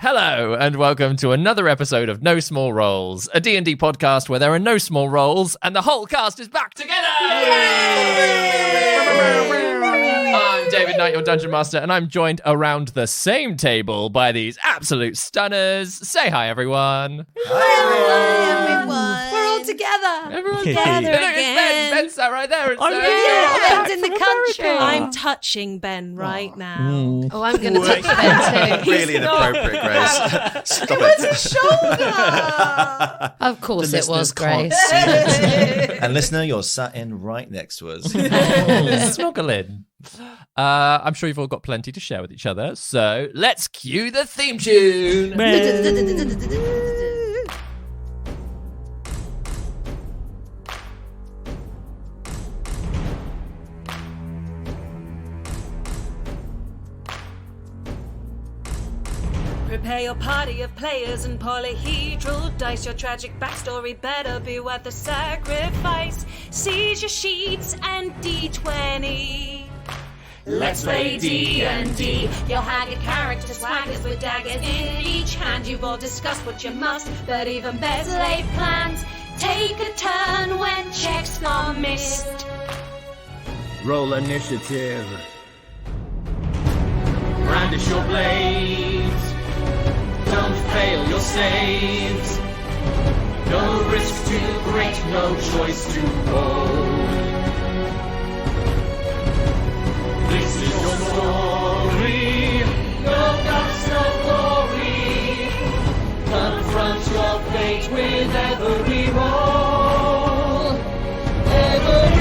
Hello, and welcome to another episode of No Small Roles, a D&D podcast where there are no small roles, and the whole cast is back together! I'm David Knight, your Dungeon Master, and I'm joined around the same table by these absolute stunners. Say hi, everyone. Hi, everyone. We're all together. Everyone's together again. Ben's sat right there. Ben's in the country. I'm touching Ben right now. Oh, I'm going to touch Ben too. Really inappropriate, Grace. Stop it. Shoulder. Of course it was, Grace. And listener, you're sat in right next to us. Snuggle in. I'm sure you've all got plenty to share with each other, so let's cue the theme tune. Prepare your party of players and polyhedral dice. Your tragic backstory better be worth the sacrifice. Seize your sheets and D20. Let's play D&D. Your haggard character swaggers with daggers in each hand. You've all discussed what you must, but even better laid plans. Take a turn when checks are missed. Roll initiative. Brandish your blades. Don't fail your saves. No risk too great, no choice too bold. This is your story. No guts, no glory. Confront your fate with every roll. Every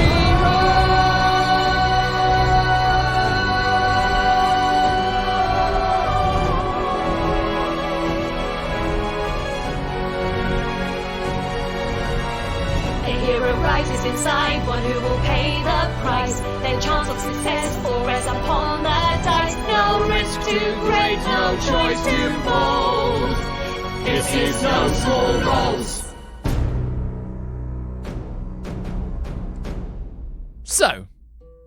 rises inside, one who will pay the price. Then chance of success for as upon the dice. No risk too great, no choice too bold. This is No Small Roles. So,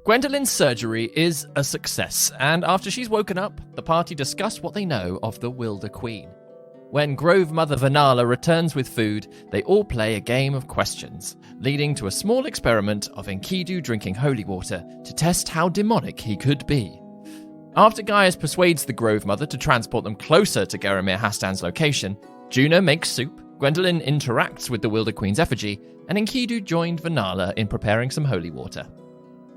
Gwendolyn's surgery is a success, and after she's woken up, the party discuss what they know of the Wilder Queen. When Grove Mother Vanala returns with food, they all play a game of questions, leading to a small experiment of Enkidu drinking holy water to test how demonic he could be. After Gaius persuades the Grove Mother to transport them closer to Garamir Hastan's location, Juna makes soup, Gwendolyn interacts with the Wilder Queen's effigy, and Enkidu joined Vanala in preparing some holy water.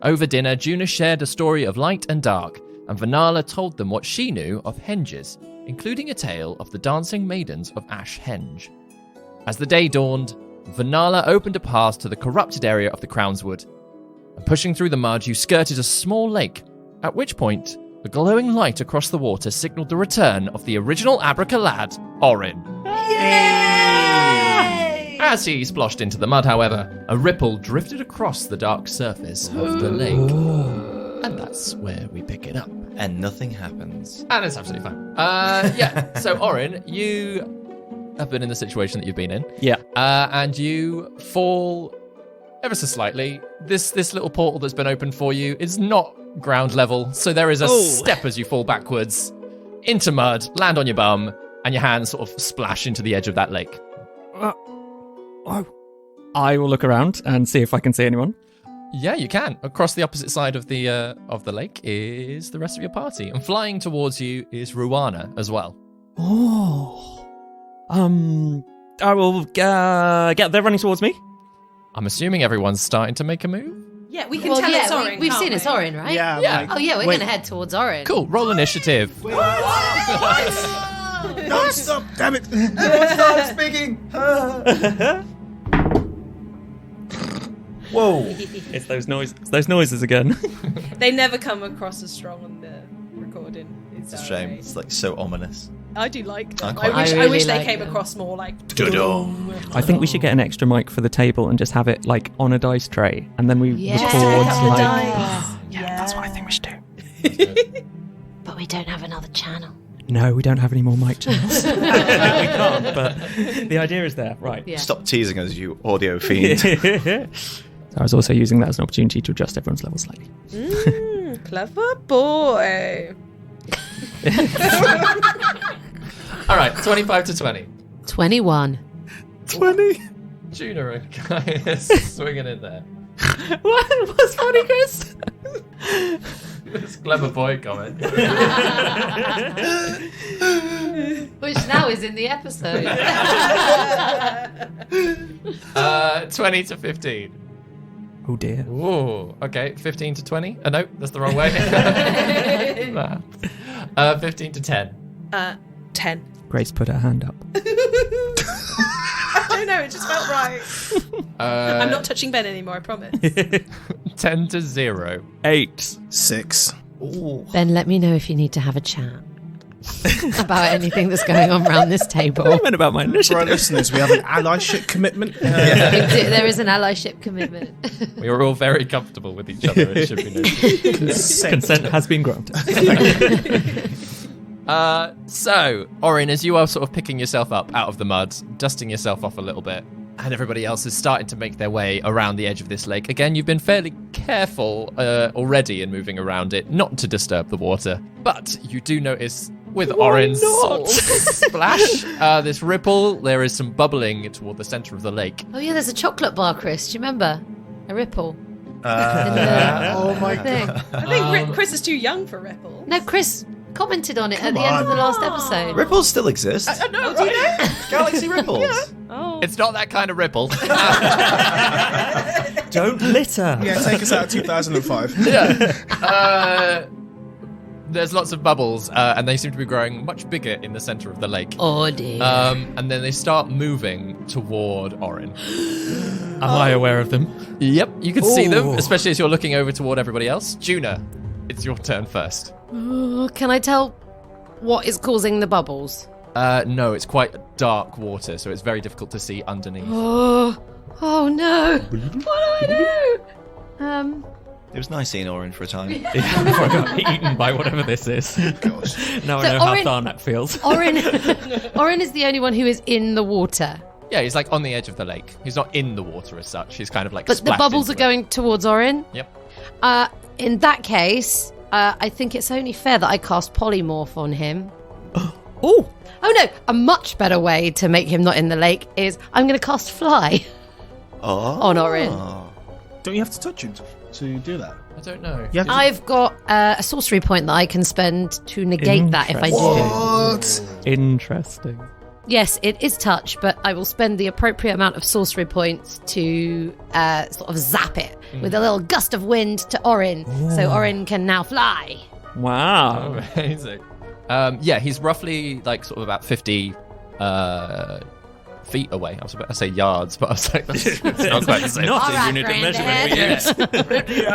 Over dinner, Juna shared a story of light and dark, and Vanala told them what she knew of henges, including a tale of the dancing maidens of Ash Henge. As the day dawned, Vanala opened a path to the corrupted area of the Crownswood, and pushing through the mud, you skirted a small lake, at which point, a glowing light across the water signaled the return of the original Abracalad, Orin. Yay! As he splashed into the mud, however, a ripple drifted across the dark surface of the lake. And that's where we pick it up. And nothing happens. And it's absolutely fine. So Orin, you have been in the situation that you've been in. Yeah. And you fall ever so slightly. This little portal that's been opened for you is not ground level, so there is a step as you fall backwards into mud, land on your bum, and your hands sort of splash into the edge of that lake. I will look around and see if I can see anyone. Yeah, you can. Across the opposite side of the lake is the rest of your party, and flying towards you is Ruana as well. Oh. I will get there running towards me. I'm assuming everyone's starting to make a move. Yeah, we can tell it's Orin. We've seen it's Orin, right? Yeah. Oh yeah, we're going to head towards Orin. Cool. Roll initiative. No, stop! Damn it! No one started speaking! Whoa! It's those noises again. They never come across as strong on the recording. It's a shame. It's like so ominous. I do like them. I I really wish they like came them. across more like. I think we should get an extra mic for the table and just have it like on a dice tray, and then we Yes. record Just like. dice. Yeah, that's what I think we should do. But we don't have another channel. No, we don't have any more mic channels. No, we can't. But the idea is there, right? Yeah. Stop teasing us, you audio fiend. So I was also using that as an opportunity to adjust everyone's level slightly. Clever boy. All right, 25 to 20. 21. 20. Juna and Gaius swinging in there. What's funny, Chris? This clever boy comment. Which now is in the episode. 20 to 15. Oh dear. Ooh, okay. 15 to 20. No, that's the wrong way. 15 to 10. 10. Grace put her hand up. I don't know, it just felt right. I'm not touching Ben anymore, I promise. 10 to 0. 8. 6. Ben, let me know if you need to have a chat about anything that's going on around this table. I meant about my For our initiative. listeners, we have an allyship commitment. There is an allyship commitment. We were all very comfortable with each other, it should be noted. Consent has been granted. So, Orin, as you are sort of picking yourself up out of the mud, dusting yourself off a little bit, and everybody else is starting to make their way around the edge of this lake. Again, you've been fairly careful already in moving around it, not to disturb the water. But you do notice with Orin's sort of splash, this ripple, there is some bubbling toward the center of the lake. Oh yeah, there's a chocolate bar, Chris. Do you remember? A ripple. Oh my Thing. I think Chris is too young for Ripple. No, Chris commented on it at the end of the last episode. Ripples still exist. No, do you know? Galaxy Ripples. Oh. It's not that kind of ripple. Don't litter. Yeah, take us out of 2005. There's lots of bubbles, and they seem to be growing much bigger in the center of the lake. Oh dear. And then they start moving toward Orin. Am I aware of them? Yep, you can see them, Ooh. especially as you're looking over toward everybody else. Juna, it's your turn first. Can I tell what is causing the bubbles? No, it's quite dark water, so it's very difficult to see underneath. Oh no. What do I do? It was nice seeing Orin for a time. Before I got eaten by whatever this is. Gosh. Now I So know how Orin- Tharnak feels. Orin is the only one who is in the water. Yeah, he's like on the edge of the lake. He's not in the water as such. He's kind of like But the splashed bubbles are into it. going towards Orin. Yep. In that case, I think it's only fair that I cast polymorph on him. Oh, Oh no, a much better way to make him not in the lake is I'm going to cast fly on Orin. Don't you have to touch him to do that? I don't know. You have to- I've got a sorcery point that I can spend to negate that if I do. What? interesting. Yes, it is touch, but I will spend the appropriate amount of sorcery points to sort of zap it with a little gust of wind to Orin, so Orin can now fly. Wow. Amazing. Yeah, he's roughly like sort of about 50 feet away. I was about to say yards, but I was like, that's not quite the same. Not All a right, unit of Brandon. measurement we use.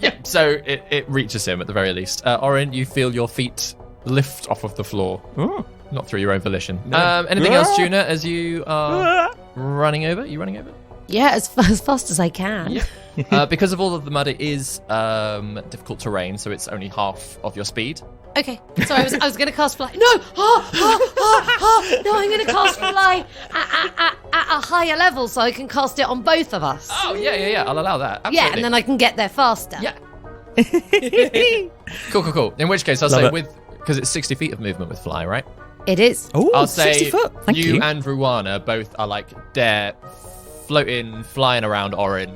Yeah, so it reaches him at the very least. Orin, you feel your feet lift off of the floor. Oh. Not through your own volition. Anything else, Juna, as you are running over? You running over? Yeah, as fast as I can. Because of all of the mud, it is difficult terrain, so it's only half of your speed. Okay, so I was going to cast fly. No! No, I'm going to cast fly at a higher level so I can cast it on both of us. Oh, yeah, I'll allow that. Absolutely. Yeah, and then I can get there faster. Yeah. Cool. In which case, I'll Love say it. because it's 60 feet of movement with fly, right? It is. Oh, I'll 60 say foot. Thank you. and Ruana both are like there, floating, flying around Orin.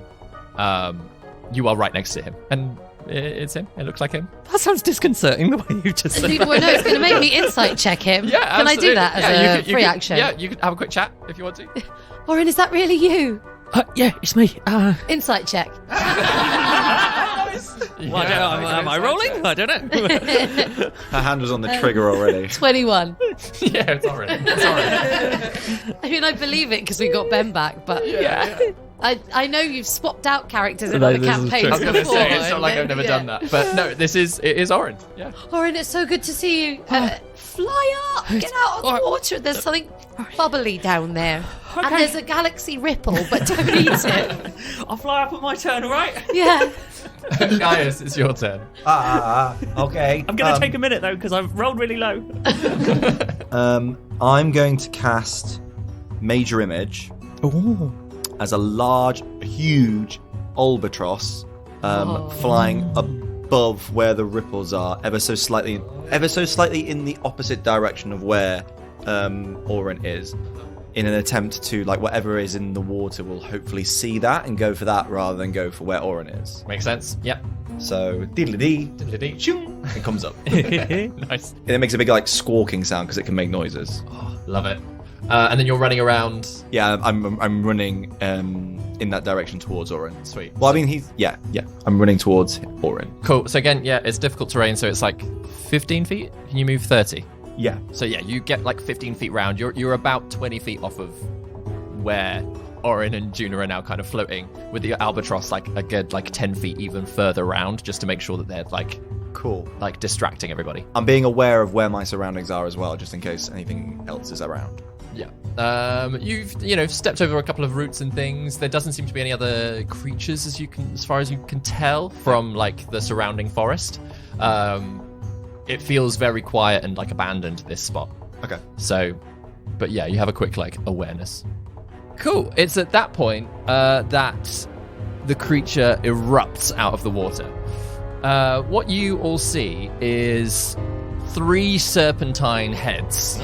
You are right next to him, and it's him. It looks like him. That sounds disconcerting the way you just said Well, no, it's going to make me insight check him. Yeah, Can I do absolutely. that as Yeah, a free action? Yeah, you can have a quick chat if you want to. Orin, is that really you? yeah, it's me. Insight check. Am I rolling? I don't know. Her hand was on the trigger already. 21. Yeah, it's Orin. I mean, I believe it because we got Ben back, but I know you've swapped out characters in No, other this is campaigns true. I was going to before. say, it's not like I've and never then- done that. But no, it is Orin. Yeah. Orin, it's so good to see you. Fly up, get out of the water. There's something bubbly down there. And there's a galaxy ripple, but don't eat it. I'll fly up on my turn, all right? Yeah. Gaius, it's your turn. Okay. I'm going to take a minute, though, because I've rolled really low. I'm going to cast Major Image Oh. as a large, huge albatross flying above where the ripples are, ever so slightly in the opposite direction of where Orin is, in an attempt to, like, whatever is in the water will hopefully see that and go for that rather than go for where Orin is. Makes sense. Yep. So, diddly-dee, shoo, it comes up. Nice. And it makes a big, like, squawking sound because it can make noises. Oh, love it. And then you're running around. Yeah, I'm running in that direction towards Orin. Sweet. Well, I mean, I'm running towards Orin. Cool. So again, yeah, it's difficult terrain, so it's like 15 feet. Can you move 30? Yeah. So yeah, you get like 15 feet round. You're about 20 feet off of where Orin and Juna are now kind of floating, with the albatross like a good like 10 feet even further round, just to make sure that they're like cool, like distracting everybody. I'm being aware of where my surroundings are as well, just in case anything else is around. Yeah. You've stepped over a couple of roots and things. There doesn't seem to be any other creatures as far as you can tell from like the surrounding forest. It feels very quiet and like abandoned, this spot. Okay. So, but yeah, you have a quick like awareness. Cool. It's at that point that the creature erupts out of the water. What you all see is 3 serpentine heads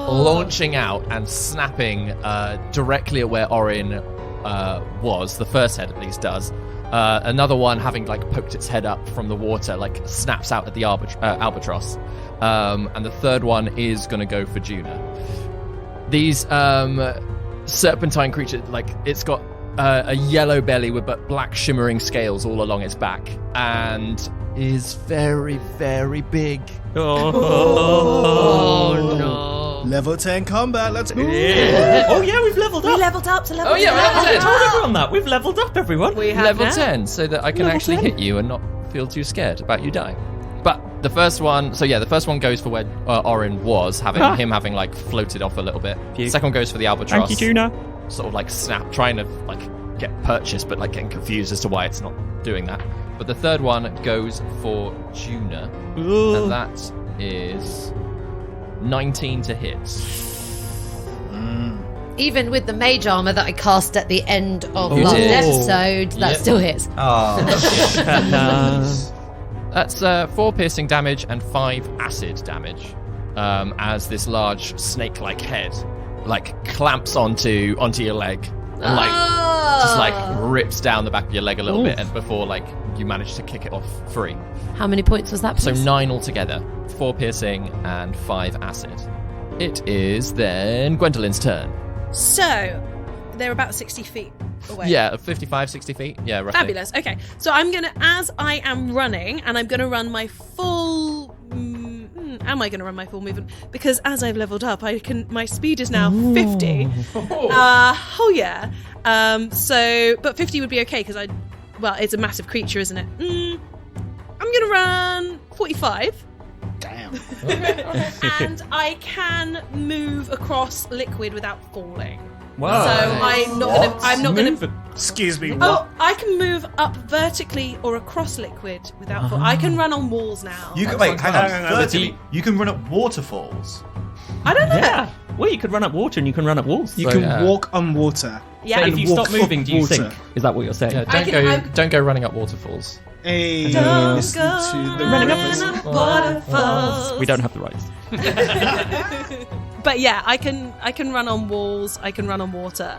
launching out and snapping directly at where Orin was. The first head at least does. Another one, having like poked its head up from the water, like snaps out at the albatross. And the third one is going to go for Juna. These serpentine creatures, like, it's got a yellow belly with black shimmering scales all along its back, and is very, very big. Oh, no. Level 10 combat, let's move. Yeah. Oh yeah, we've leveled up. We leveled up to level 10. Oh, yeah, we leveled I up. told everyone that. We've leveled up, everyone. We have Level now. 10, so that I can Level actually 10. hit you and not feel too scared about you dying. But the first one, the first one goes for where Orin was, having like floated off a little bit. Phew. Second one goes for the albatross. Thank you, Juna. Sort of like trying to like get purchased, but like getting confused as to why it's not doing that. But the third one goes for Juna, and that is 19 to hit. Even with the mage armor that I cast at the end of You last did. episode, that Yep. still hits. That's 4 piercing damage and 5 acid damage, as this large snake-like head like clamps onto your leg and like just like rips down the back of your leg a little bit, and before like you manage to kick it off free. How many points was that, So please? 9 altogether, 4 piercing and 5 acid. It is then Gwendolyn's turn. So, they're about 60 feet away. Yeah, 55, 60 feet. Yeah, roughly. Fabulous. Okay, so I'm gonna, as I am running, and I'm gonna run my full. Am I gonna run my full movement? Because as I've leveled up, my speed is now 50. Oh yeah. But 50 would be okay because it's a massive creature, isn't it? I'm gonna run 45. Damn. And I can move across liquid without falling. Wow. So I'm not gonna. Excuse me, what? Oh, I can move up vertically or across liquid without falling. I can run on walls now. You can wait. Hang on. Hang on. Vertically, you can run up waterfalls. I don't know. Yeah. Well, you could run up water and you can run up walls. You can walk on water. Yeah. So And if you walk stop moving, up do you water. sink? Is that what you're saying? Yeah, I'm- don't go running up waterfalls. Hey, Don't listen go to the running rivers. up waterfalls. We don't have the rights. But yeah, I can run on walls. I can run on water.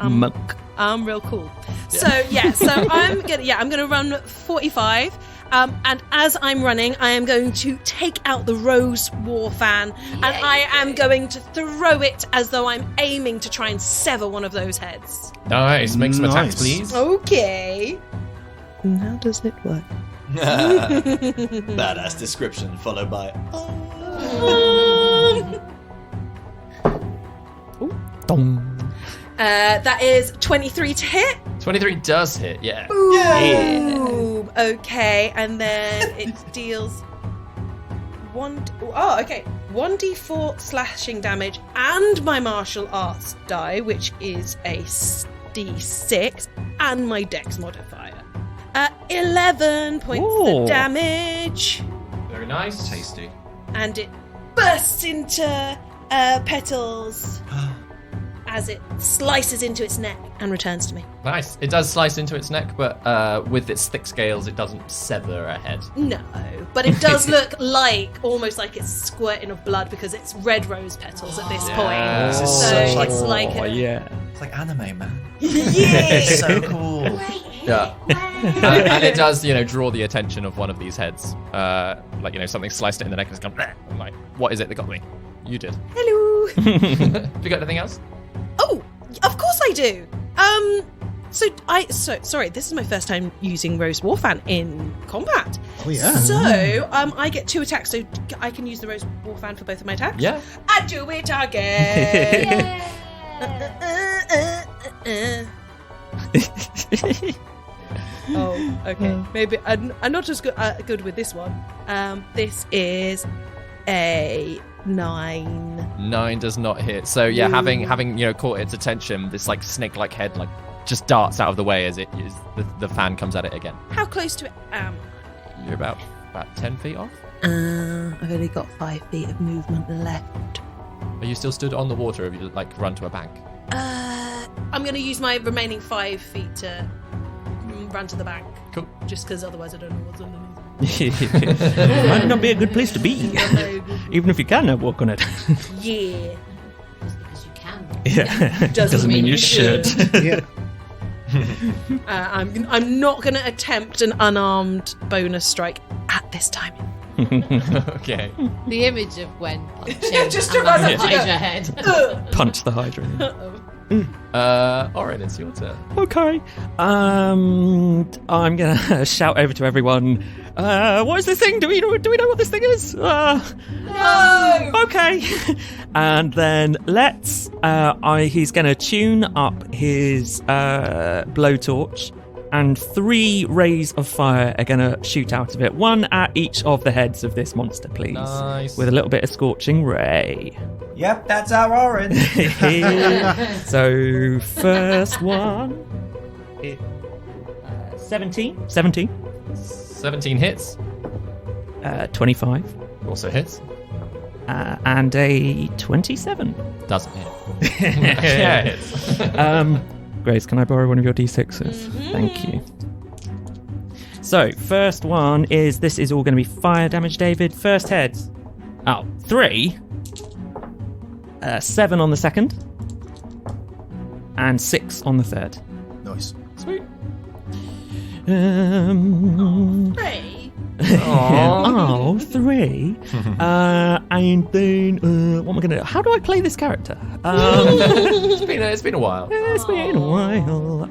Monk. I'm real cool. So I'm gonna run 45. And as I'm running, I am going to take out the Rose War fan, and I am going to throw it as though I'm aiming to try and sever one of those heads. Nice. Make some attacks, Nice. please. Okay. And how does it work? Badass description followed by. That is 23 to hit. 23 does hit. Yeah. Boom. Okay, and then it deals 1d4 slashing damage and my martial arts die, which is a d6, and my dex modifier. 11 points Ooh. of damage, Very nice. Tasty. and it bursts into petals as it slices into its neck and returns to me. Nice. It does slice into its neck, but with its thick scales, it doesn't sever a head. No, but it does look almost like it's squirting of blood because it's red rose petals at this point. This is So such like, it's like Oh, yeah. it's like anime, man. yeah. So cool. Yeah. And it does, draw the attention of one of these heads. Something sliced it in the neck and it's gone. "Bleh." I'm like, what is it that got me? You did. Hello. Have you got anything else? Oh, of course I do. Sorry, this is my first time using Rose Warfan in combat. Oh, yeah. So, I get 2 attacks, so I can use the Rose Warfan for both of my attacks. Yeah. I do it again. Oh, okay. Maybe I'm not as good with this one. This is a 9. 9 does not hit. So yeah, having caught its attention, this like snake-like head just darts out of the way as the fan comes at it again. How close to it am You're about 10 feet off. I've only got 5 feet of movement left. Are you still stood on the water, or have you run to a bank? I'm going to use my remaining 5 feet to run to the bank. Cool. Just because otherwise I don't know what's underneath. Might not be a good place to be. Even if you can walk on it. Yeah. Just because you can. Yeah. Doesn't mean you should. Yeah. I'm not going to attempt an unarmed bonus strike at this time. Okay. The image of Gwen punching Just a to run massive up to Hydra head. Punch the Hydra. Orin, it's your turn. Okay. I'm gonna shout over to everyone. What is this thing? Do we know what this thing is? No! Okay. And then he's gonna tune up his blowtorch, and 3 rays of fire are gonna shoot out of it. 1 at each of the heads of this monster, please. Nice. With a little bit of scorching ray. Yep, that's our orange. So first one, 17. 17 hits. 25. Also hits. And a 27. Doesn't hit. Yeah, it hits. Grace, can I borrow one of your D6s? Thank you. So, first one this is all going to be fire damage, David. First head. 3. 7 on the second. And 6 on the third. Nice. Sweet. 3. And then what am I going to do? How do I play this character? It's been a while. It's been a while.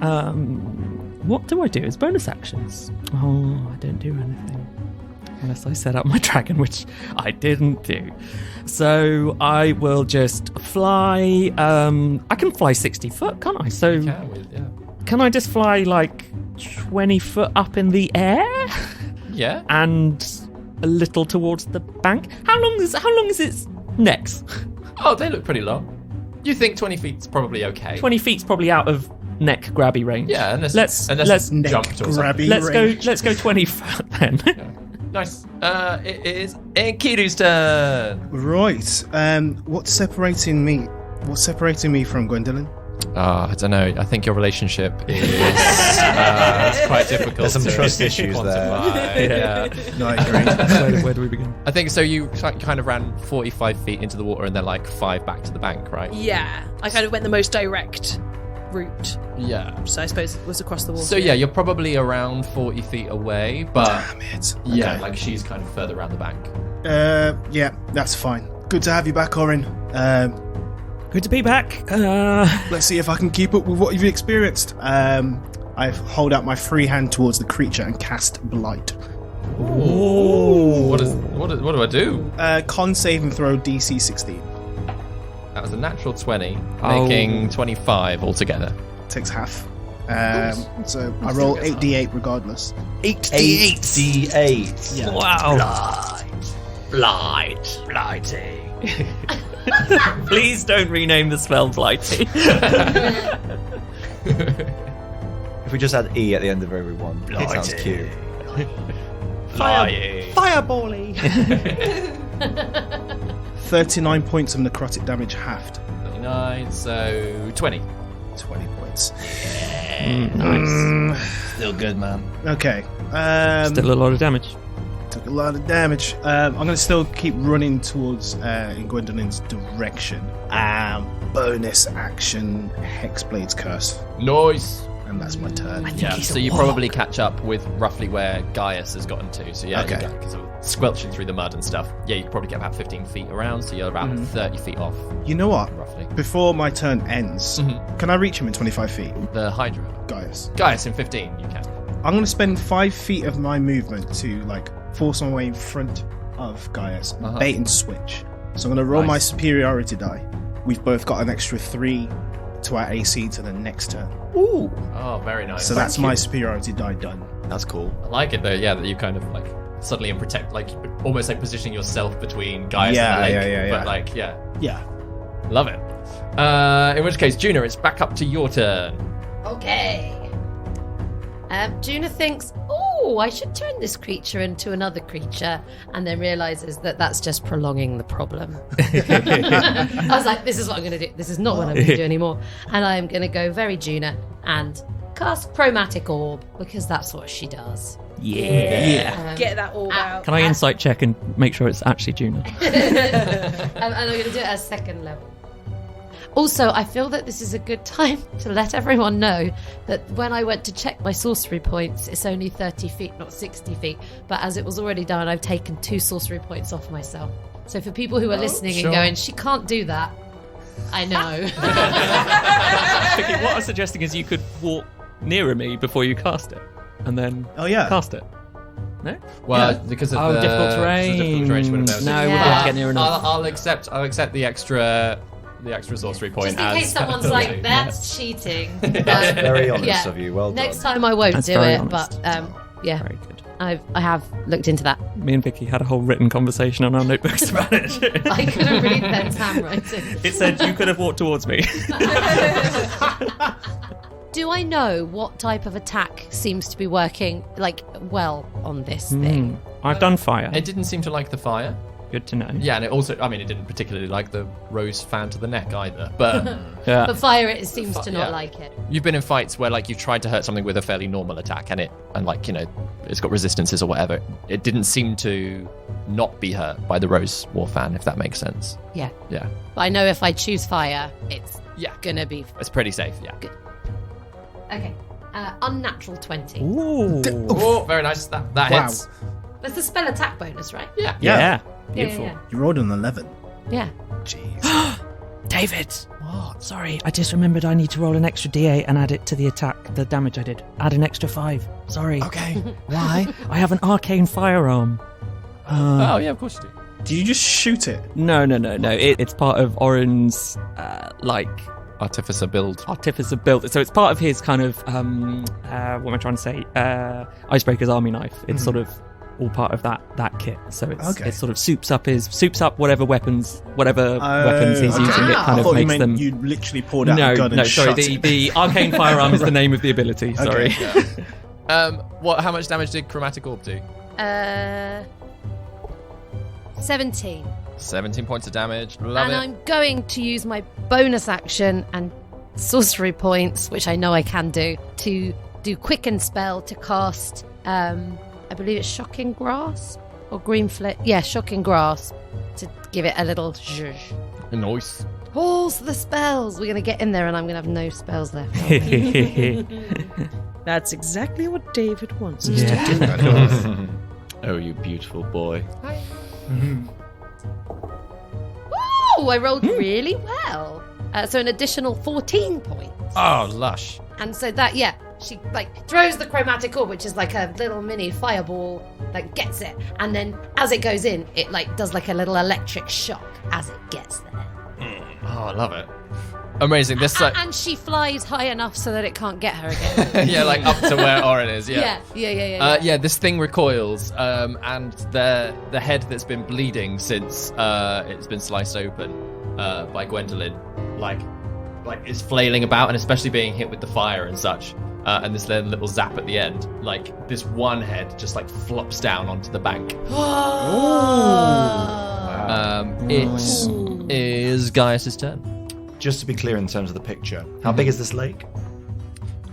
What do I do as bonus actions? Oh, I don't do anything. Unless I set up my dragon, which I didn't do. So I will just fly. I can fly 60 foot, can't I? So can I just fly 20 foot up in the air? Yeah. And a little towards the bank. How long is its necks? Oh, they look pretty long. You think 20 feet's probably okay? 20 feet's probably out of neck grabby range. Yeah, unless let's it's neck jumped or something. grabby. Let's go 20 foot then. Nice. It is Enkidu's turn. Right. What's separating me from Gwendolyn? I don't know. I think your relationship is it's quite difficult. There's some to trust issues quantify. Yeah. No, I agree. Where do we begin? I think so. You kind of ran 45 feet into the water and then 5 back to the bank, right? Yeah. I kind of went the most direct route. Yeah. So I suppose it was across the water. So yeah, you're probably around 40 feet away, but Damn it. yeah, Okay. she's kind of further around the bank. Yeah, that's fine. Good to have you back, Orin. Good to be back. Let's see if I can keep up with what you've experienced. I hold out my free hand towards the creature and cast Blight. Ooh. What do I do? Con saving throw DC 16. That was a natural 20, Oh. making 25 altogether. Takes half. So I roll 8d8 regardless. 8d8. Yeah. Wow. Blighty. Please don't rename the spell Blighty. If we just add E at the end of every one, it sounds cute. Firebally! 39 points of necrotic damage halved. 29, so 20. 20 points. Nice. Still good, man. Okay. Still a lot of damage. Took a lot of damage. I'm going to still keep running towards in Gwendolyn's direction. Bonus action, Hexblade's Curse. Nice. And that's my turn. Yeah, so you probably catch up with roughly where Gaius has gotten to. So yeah, Okay. you go, sort of squelching through the mud and stuff. Yeah, you could probably get about 15 feet around, so you're about 30 feet off, You know what? roughly. Before my turn ends, can I reach him in 25 feet? The Hydra. Gaius. Gaius, in 15, you can. I'm going to spend 5 feet of my movement to force my way in front of Gaius, bait and switch. So I'm going to roll my Nice. superiority die. We've both got an extra 3 to our AC to the next turn. Ooh. Oh, very nice. So that's my superiority die done. That's cool. I like it though, yeah, that you kind of suddenly protect, almost positioning yourself between Gaius Yeah, and the lake. yeah. But Yeah. love it. In which case, Juna, it's back up to your turn. Okay. Juna thinks, oh, I should turn this creature into another creature, and then realizes that that's just prolonging the problem. I was like, this is what I'm going to do. This is not what I'm going to do anymore. And I'm going to go very Juna and cast Chromatic Orb, because that's what she does. Yeah. Get that orb out. Can I insight check and make sure it's actually Juna? And I'm going to do it at second level. Also, I feel that this is a good time to let everyone know that when I went to check my sorcery points, it's only 30 feet, not 60 feet. But as it was already done, I've taken 2 sorcery points off myself. So for people who are listening sure. and going, she can't do that, I know. Vicky, what I'm suggesting is you could walk nearer me before you cast it, and then cast it. No? Well, because of the difficult terrain. difficult terrain, she wouldn't be able to. No, Yeah. we wouldn't get near enough. I'll accept the extra sorcery point Just in as case someone's penalty. like, that's cheating. That's very honest yeah. of you. Well done. Next time I won't That's do very it, honest. but yeah, Very good. I have looked into that. Me and Vicky had a whole written conversation on our notebooks about it. I couldn't read Ben's handwriting. It said you could have walked towards me. Do I know what type of attack seems to be working well on this thing? I've done fire. It didn't seem to like the fire. Good to know. Yeah, and it also, it didn't particularly like the rose fan to the neck either. But Yeah. But fire, it seems to not yeah. like it. you've been in fights where you've tried to hurt something with a fairly normal attack, and it's got resistances or whatever. It didn't seem to not be hurt by the rose war fan, if that makes sense. Yeah. Yeah, But I know if I choose fire, it's yeah, gonna be it's pretty safe. Yeah. okay. Unnatural 20. Ooh. Oh, very nice. That Wow. hits. That's the spell attack bonus, right? Yeah. Yeah. Yeah, Beautiful. yeah, You rolled an 11. yeah. Jeez. David. What? Sorry, I just remembered I need to roll an extra d8 and add it to the attack, the damage I did. Add an extra 5. Sorry. Okay. Why? I have an arcane firearm. Oh yeah, of course you do. Did you just shoot it? No. It's part of Oren's, Artificer build. artificer build. So it's part of his kind of, what am I trying to say? Icebreaker's army knife. It's sort of all part of that kit. So it sort of soups up whatever weapons he's using. It I kind of thought you makes meant them. you literally pulled out a gun and sorry. shot it. The arcane firearm is the name of the ability. Sorry. Okay. How much damage did Chromatic Orb do? 17. 17 points of damage. Love And it. I'm going to use my bonus action and sorcery points, which I know I can do, to do Quicken Spell to cast, I believe it's Shocking Grasp or Green Flame. Yeah, Shocking Grasp to give it a little zhuzh. Nice. Pause the spells. We're going to get in there and I'm going to have no spells left. That's exactly what David wants. Oh, you beautiful boy. Oh, I rolled really well. So an additional 14 points. Oh, lush. And so that, yeah, she throws the chromatic orb, which is like a little mini fireball, gets it. And then as it goes in, it does a little electric shock as it gets there. Oh, I love it. Amazing. This And she flies high enough so that it can't get her again. yeah, up to where Oren is. Yeah. Yeah. This thing recoils, and the head that's been bleeding since it's been sliced open by Gwendolyn, is flailing about, and especially being hit with the fire and such. And this little zap at the end, this one head just flops down onto the bank. It is Gaius's turn. just to be clear in terms of the picture, how big is this lake?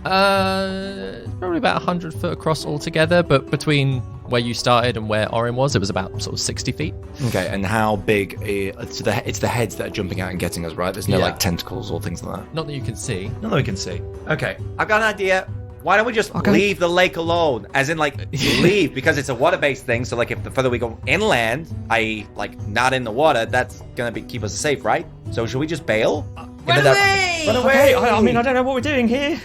Probably about 100 foot across altogether, but between where you started and where Orin was, it was about sort of 60 feet. Okay, and how big? It's the heads that are jumping out and getting us, right? There's no like tentacles or things like that. Not that you can see. Not that we can see. Okay, I've got an idea. Why don't we just leave the lake alone? As in, like, leave, because it's a water-based thing. So, like, if the further we go inland, i.e., like, not in the water, that's gonna keep us safe, right? So, should we just bail? Run away! Run away! Okay, I mean, I don't know what we're doing here.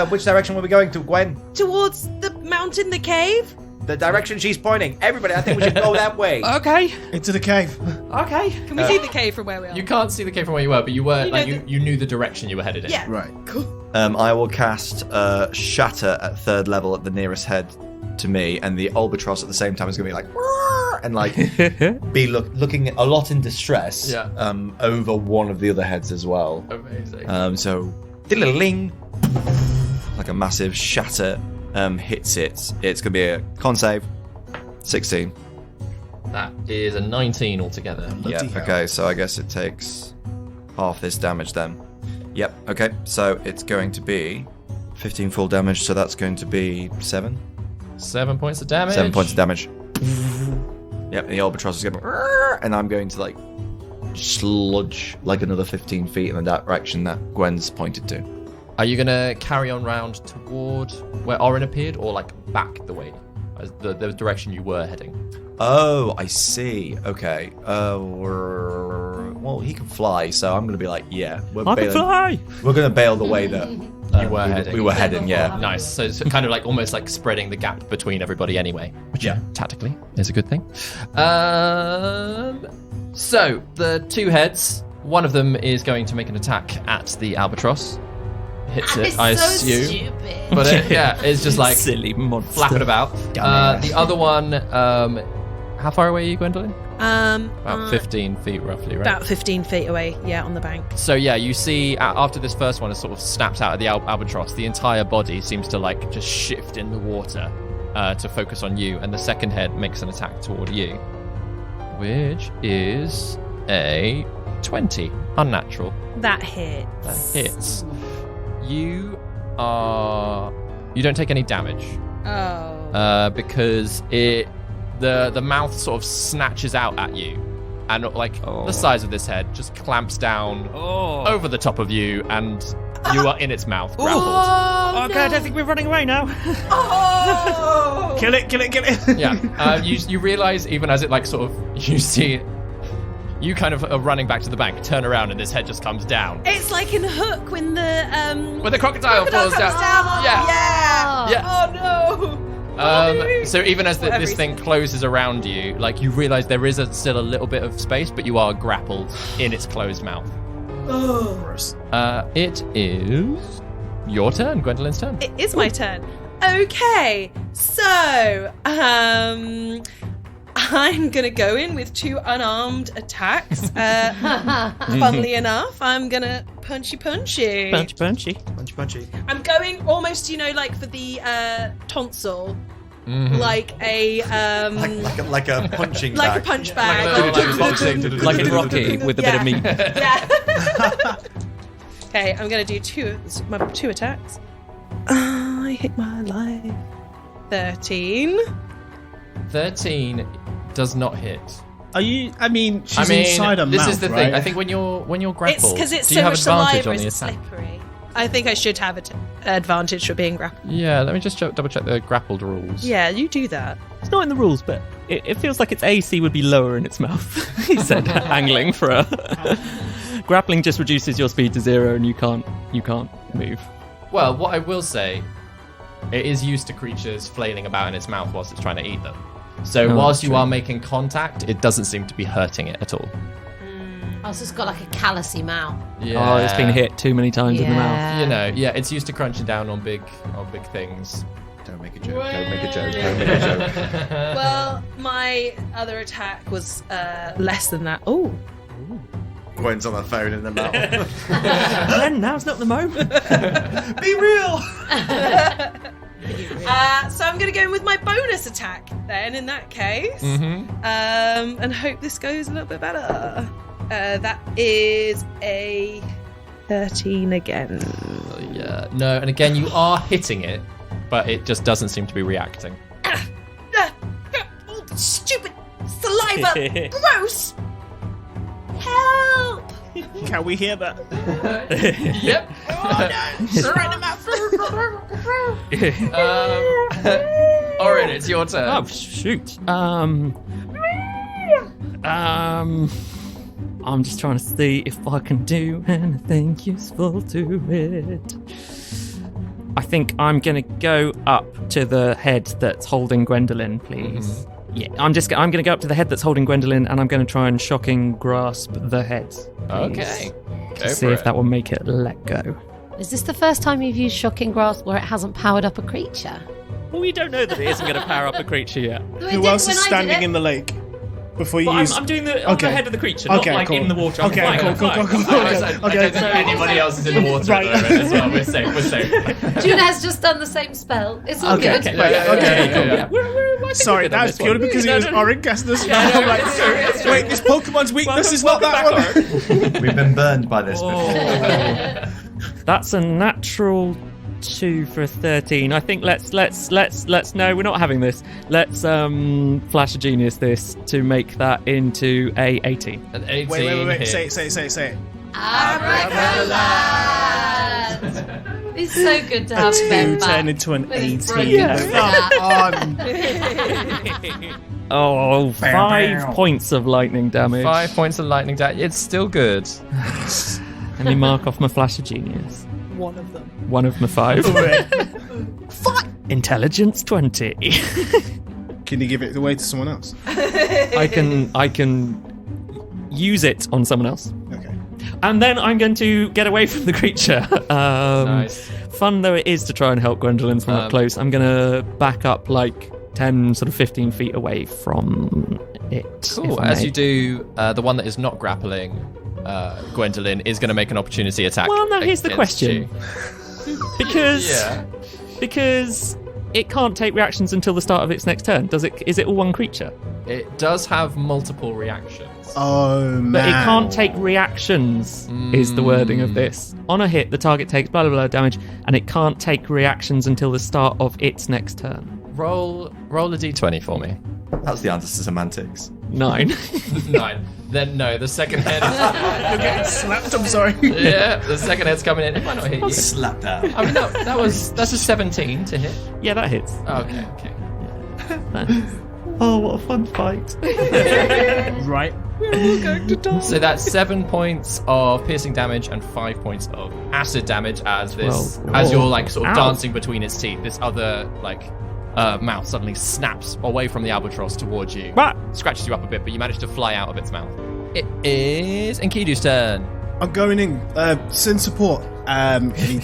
Which direction were we going to, Gwen? Towards the mountain, the cave? The direction she's pointing. Everybody, I think we should go that way. Okay. Into the cave. Okay. Can we see the cave from where we are? You can't see the cave from where you were, but you were you knew the direction you were headed in. Yeah. Right. Cool. I will cast Shatter at 3rd level at the nearest head to me, and the Albatross at the same time is going to be like, "Roar!" and like be looking a lot in distress. Yeah. Over one of the other heads as well. Amazing. So, diddle-ling, like a massive Shatter hits it. It's going to be a con save, 16. That is a 19 altogether. Yeah. hell. Okay. So I guess it takes half this damage then. Yep. Okay. So it's going to be 15 full damage. So that's going to be 7. 7 points of damage. 7 points of damage. Yep. And the Albatross is going to, and I'm going to like sludge like another 15 feet in the direction that Gwen's pointed to. Are you going to carry on round toward where Orin appeared, or like back the way, as the direction you were heading? Oh, I see. Okay. Well, he can fly, so I'm going to be like, yeah, I can fly. We're going to bail the way that You were heading. We were heading, yeah. Nice. So it's kind of like almost like spreading the gap between everybody anyway, which tactically is a good thing. So the two heads, one of them is going to make an attack at the Albatross. Hits it, I assume. Stupid. But it's just like Silly monster. flapping about. The other one, how far away are you, Gwendolyn? About 15 feet roughly, right? About 15 feet away, yeah, on the bank. So yeah, you see after this first one has sort of snapped out of the Albatross, the entire body seems to like just shift in the water to focus on you, and the second head makes an attack toward you, which is a 20, unnatural. That hits. That hits. You don't take any damage because the mouth sort of snatches out at you, and like the size of this head just clamps down over the top of you, and you are in its mouth, grappled. Okay, I don't think we're running away now. Kill it. Yeah. You realize even as it like sort of you see it, you kind of are running back to the bank, turn around, and this head just comes down. It's like in Hook when the crocodile falls down. Yeah. Oh no. So even as this everything. thing closes around you, like you realize there is still a little bit of space, but you are grappled in its closed mouth. It is your turn, Gwendolyn's turn. It is my turn. Okay, so I'm gonna go in with 2 unarmed attacks. Funnily enough, I'm gonna punchy. Punchy. Punchy. I'm going almost, like for the tonsil, like a Like a punching like bag. a punch bag, Like in Rocky with a bit of meat. Yeah. Okay, I'm gonna do my two attacks. I hit my life. 13. 13 does not hit. Are you? I mean, she's inside a mouth, this is the right? thing. I think when you're grappled, It's because it's do so you have much advantage saliva, on the it's attack? slippery. I think I should have advantage for being grappled. Yeah, let me just double check the grappled rules. Yeah, you do that. It's not in the rules, but it feels like its AC would be lower in its mouth. He said, angling for a... Grappling just reduces your speed to 0 and you can't move. Well, what I will say, it is used to creatures flailing about in its mouth whilst it's trying to eat them. So whilst you are making contact, it doesn't seem to be hurting it at all. Oh, so it's got like a callousy mouth. Yeah. Oh, it's been hit too many times in the mouth. You know, yeah, it's used to crunching down on big things. Don't make a joke. Don't make a joke. Don't make a joke. Well, my other attack was less than that. Oh. Gwen's on the phone in the mouth. Glenn, now's not the moment. Be real. So I'm going to go in with my bonus attack then, in that case. And hope this goes a little bit better. That is a 13 again. Yeah. No, and again, you are hitting it, but it just doesn't seem to be reacting. Stupid saliva! Gross! Help! Can we hear that? Yep. Orin, it's your turn. Oh shoot. I'm just trying to see if I can do anything useful to it. I think I'm gonna go up to the head that's holding Gwendolyn, please. Yeah, I'm gonna go up to the head that's holding Gwendolyn, and I'm gonna try and shocking grasp the head. Please, Okay. Go to see for if it. that will make it let go. Is this the first time you've used Shocking Grasp where it hasn't powered up a creature? Well, we don't know that it isn't going to power up a creature yet. Who else is standing in the lake? Before you But use... I'm doing the on the head of the creature, Okay, not like cool. in the water. I'm Okay, flying, cool, I'm cool, flying. cool, cool. I don't know anybody else is in the water Right. at the moment as well. We're safe. Juna has just done the same spell. It's all Okay, good. Yeah. Sorry, that's purely because it was Orin cast the spell. no, I'm like, it's true, it's true. wait, this Pokemon's weakness is not that one. We've been burned by this before. That's a natural 2 for a 13. I think let's no, we're not having this. Let's Flash of Genius this to make that into a 18. An 18 Wait. hit. Say it. Abracadabra! It's so good to have Ben back. Turn into an With his 18. broken back. Oh, 5 points of lightning damage. 5 points of lightning damage. It's still good. Let me mark off my Flash of Genius. One of them. One of my 5. Intelligence 20. Can you give it away to someone else? I can use it on someone else. Okay. And then I'm going to get away from the creature. Nice. Fun though it is to try and help Gwendolyn from up close, I'm going to back up like 10, sort of 15 feet away from it. Cool. if I As may. you do, the one that is not grappling, Gwendolyn, is going to make an opportunity attack. Well, now here's the against question. you. Because it can't take reactions until the start of its next turn. Does it? Is it all one creature? It does have multiple reactions. Oh, man. But it can't take reactions, is the wording of this. On a hit, the target takes blah, blah, blah damage, and it can't take reactions until the start of its next turn. Roll a d20 for me. That's the answer to semantics. 9. 9. Then no, the second head. You're getting slapped, I'm sorry. Yeah, the second head's coming in. It might not hit you. Slap that. I mean, that's a 17 to hit. Yeah, that hits. Okay. Oh, what a fun fight. Right. So that's 7 points of piercing damage and 5 points of acid damage as this, 12. as you're like sort of Ow. dancing between its teeth. This other mouth suddenly snaps away from the albatross towards you, Right. scratches you up a bit, but you manage to fly out of its mouth. It is Enkidu's turn. I'm going in. Send support. He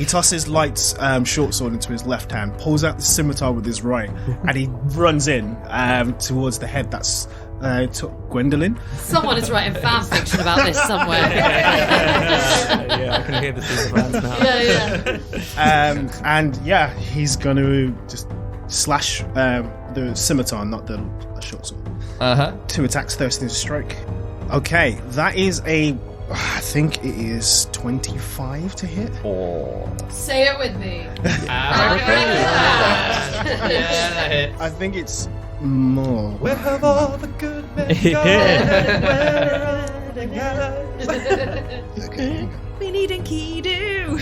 tosses Light's short sword into his left hand, pulls out the scimitar with his right, and he runs in towards the head that's Gwendolyn. Someone is writing fan fiction about this somewhere. Yeah, I can hear the super fans now. Yeah. And he's going to just slash the scimitar, not the short sword. 2 attacks, thirsting to strike. Okay, that is I think it is 25 to hit. Say it with me. Yeah, that hit. I think it's more. Where have all the good men Okay. We need Enkidu.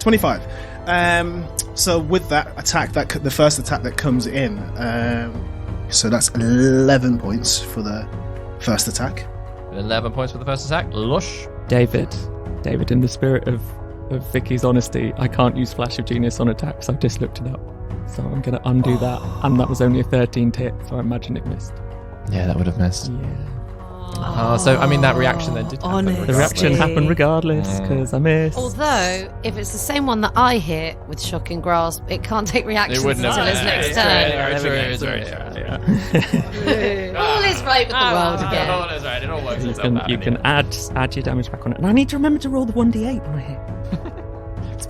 25. So with that attack, the first attack that comes in, so that's 11 points for the first attack. 11 points for the first attack. Lush. David, in the spirit of Vicky's honesty, I can't use Flash of Genius on attacks. I've just looked it up. So I'm going to undo that. And that was only a 13 hit, so I imagine it missed. Yeah, that would have missed. Yeah. So I mean, that reaction then did happen. Honest. The regardless. reaction happened regardless, because I missed. Although, if it's the same one that I hit with Shocking Grasp, it can't take reactions It wouldn't until have. his next turn. All is right with the world again. Oh, that's right. It all works You itself out. can add your damage back on it. And I need to remember to roll the 1d8 when I hit.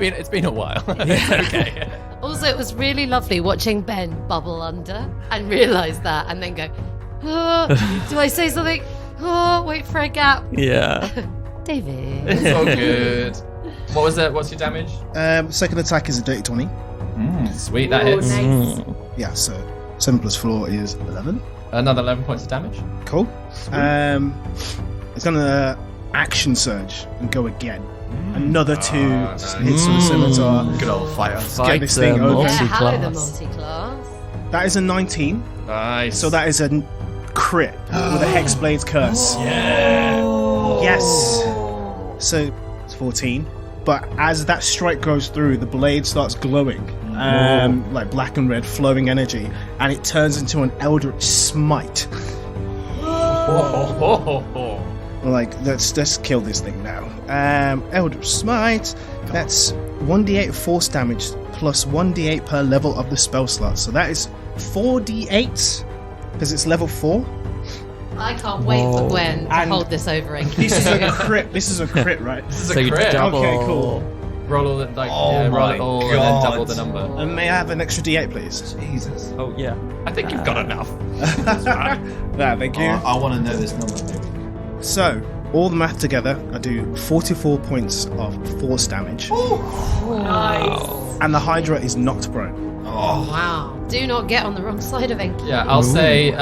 It's been a while. It's okay. Also, it was really lovely watching Ben bubble under and realise that and then go, Do I say something? Oh, wait for a gap. Yeah. David. It's all good. What was it? What's your damage? Second attack is a dirty 20. Sweet, that hits. Nice. Yeah, so 7 plus 4 is 11. Another 11 points of damage. Cool. It's gonna action surge and go again. Another 2 hits with the scimitar. Good old fire. Get this thing over. Yeah, hello, the Multi-class. multi-class. That is a 19. Nice. So that is a crit with a Hexblade's curse. Yes. So it's 14. But as that strike goes through, the blade starts glowing, like black and red, flowing energy, and it turns into an Eldritch Smite. Like, let's kill this thing now. Eldritch Smite. That's 1d8 force damage plus 1d8 per level of the spell slot. So that is 4d8 because it's level 4. I can't wait for Gwen to And hold this over and This is a crit. This is a crit, right? This is a So you crit. double. Okay, cool. Roll all the, like, Oh roll my it all and then God. double the number. And may I have an extra d8, please? Jesus. Oh, yeah. I think you've got enough. There, thank you. I want to know this number, maybe. So, all the math together, I do 44 points of force damage. And the Hydra is knocked prone. wow. Do not get on the wrong side of Enki. Yeah, I'll say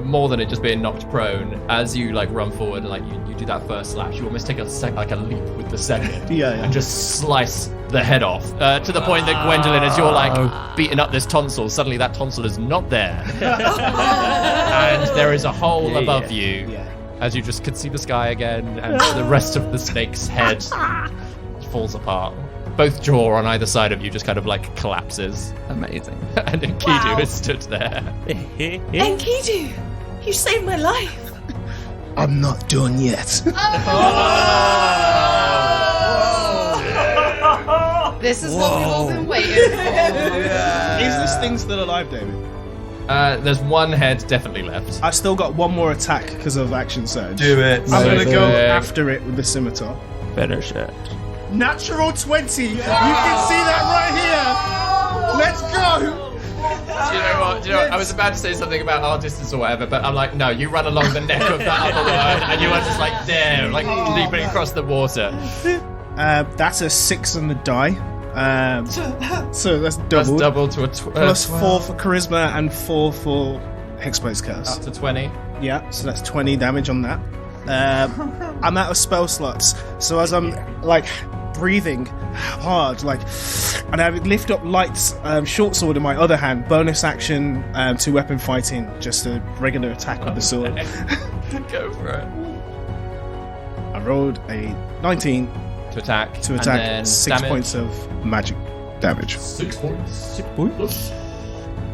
more than it just being knocked prone. As you like run forward and like you do that first slash, you almost take a leap with the second, Yeah. and just slice the head off to the point that Gwendolyn, as you're like beating up this tonsil, suddenly that tonsil is not there, and there is a hole above you. Yeah. As you just can see the sky again, and the rest of the snake's head falls apart. Both jaw on either side of you just kind of like collapses, Amazing. and Enkidu is stood there. Enkidu, you saved my life. I'm not done yet. This is what we've all been waiting for. Is this thing still alive, David? There's one head definitely left. I've still got one more attack because of action surge. Do it. I'm gonna go Sick. after it with the scimitar. Finish it. Natural 20. You can see that right here. Let's go. Do you know what? I was about to say something about our distance or whatever, but I'm like, no, you run along the neck of that other one, and you are just like there, like leaping across the water. That's a 6 on the die. So that's That's doubled. double to a Plus 4 for charisma and 4 for Hexblade's curse. up to 20. Yeah, so that's 20 damage on that. I'm out of spell slots, so as I'm like breathing hard, like, and I lift up Light's short sword in my other hand, bonus action to weapon fighting, just a regular attack with the sword. Go for it. I rolled a 19 To attack. to and attack, then 6 damage. points of magic damage. 6 points.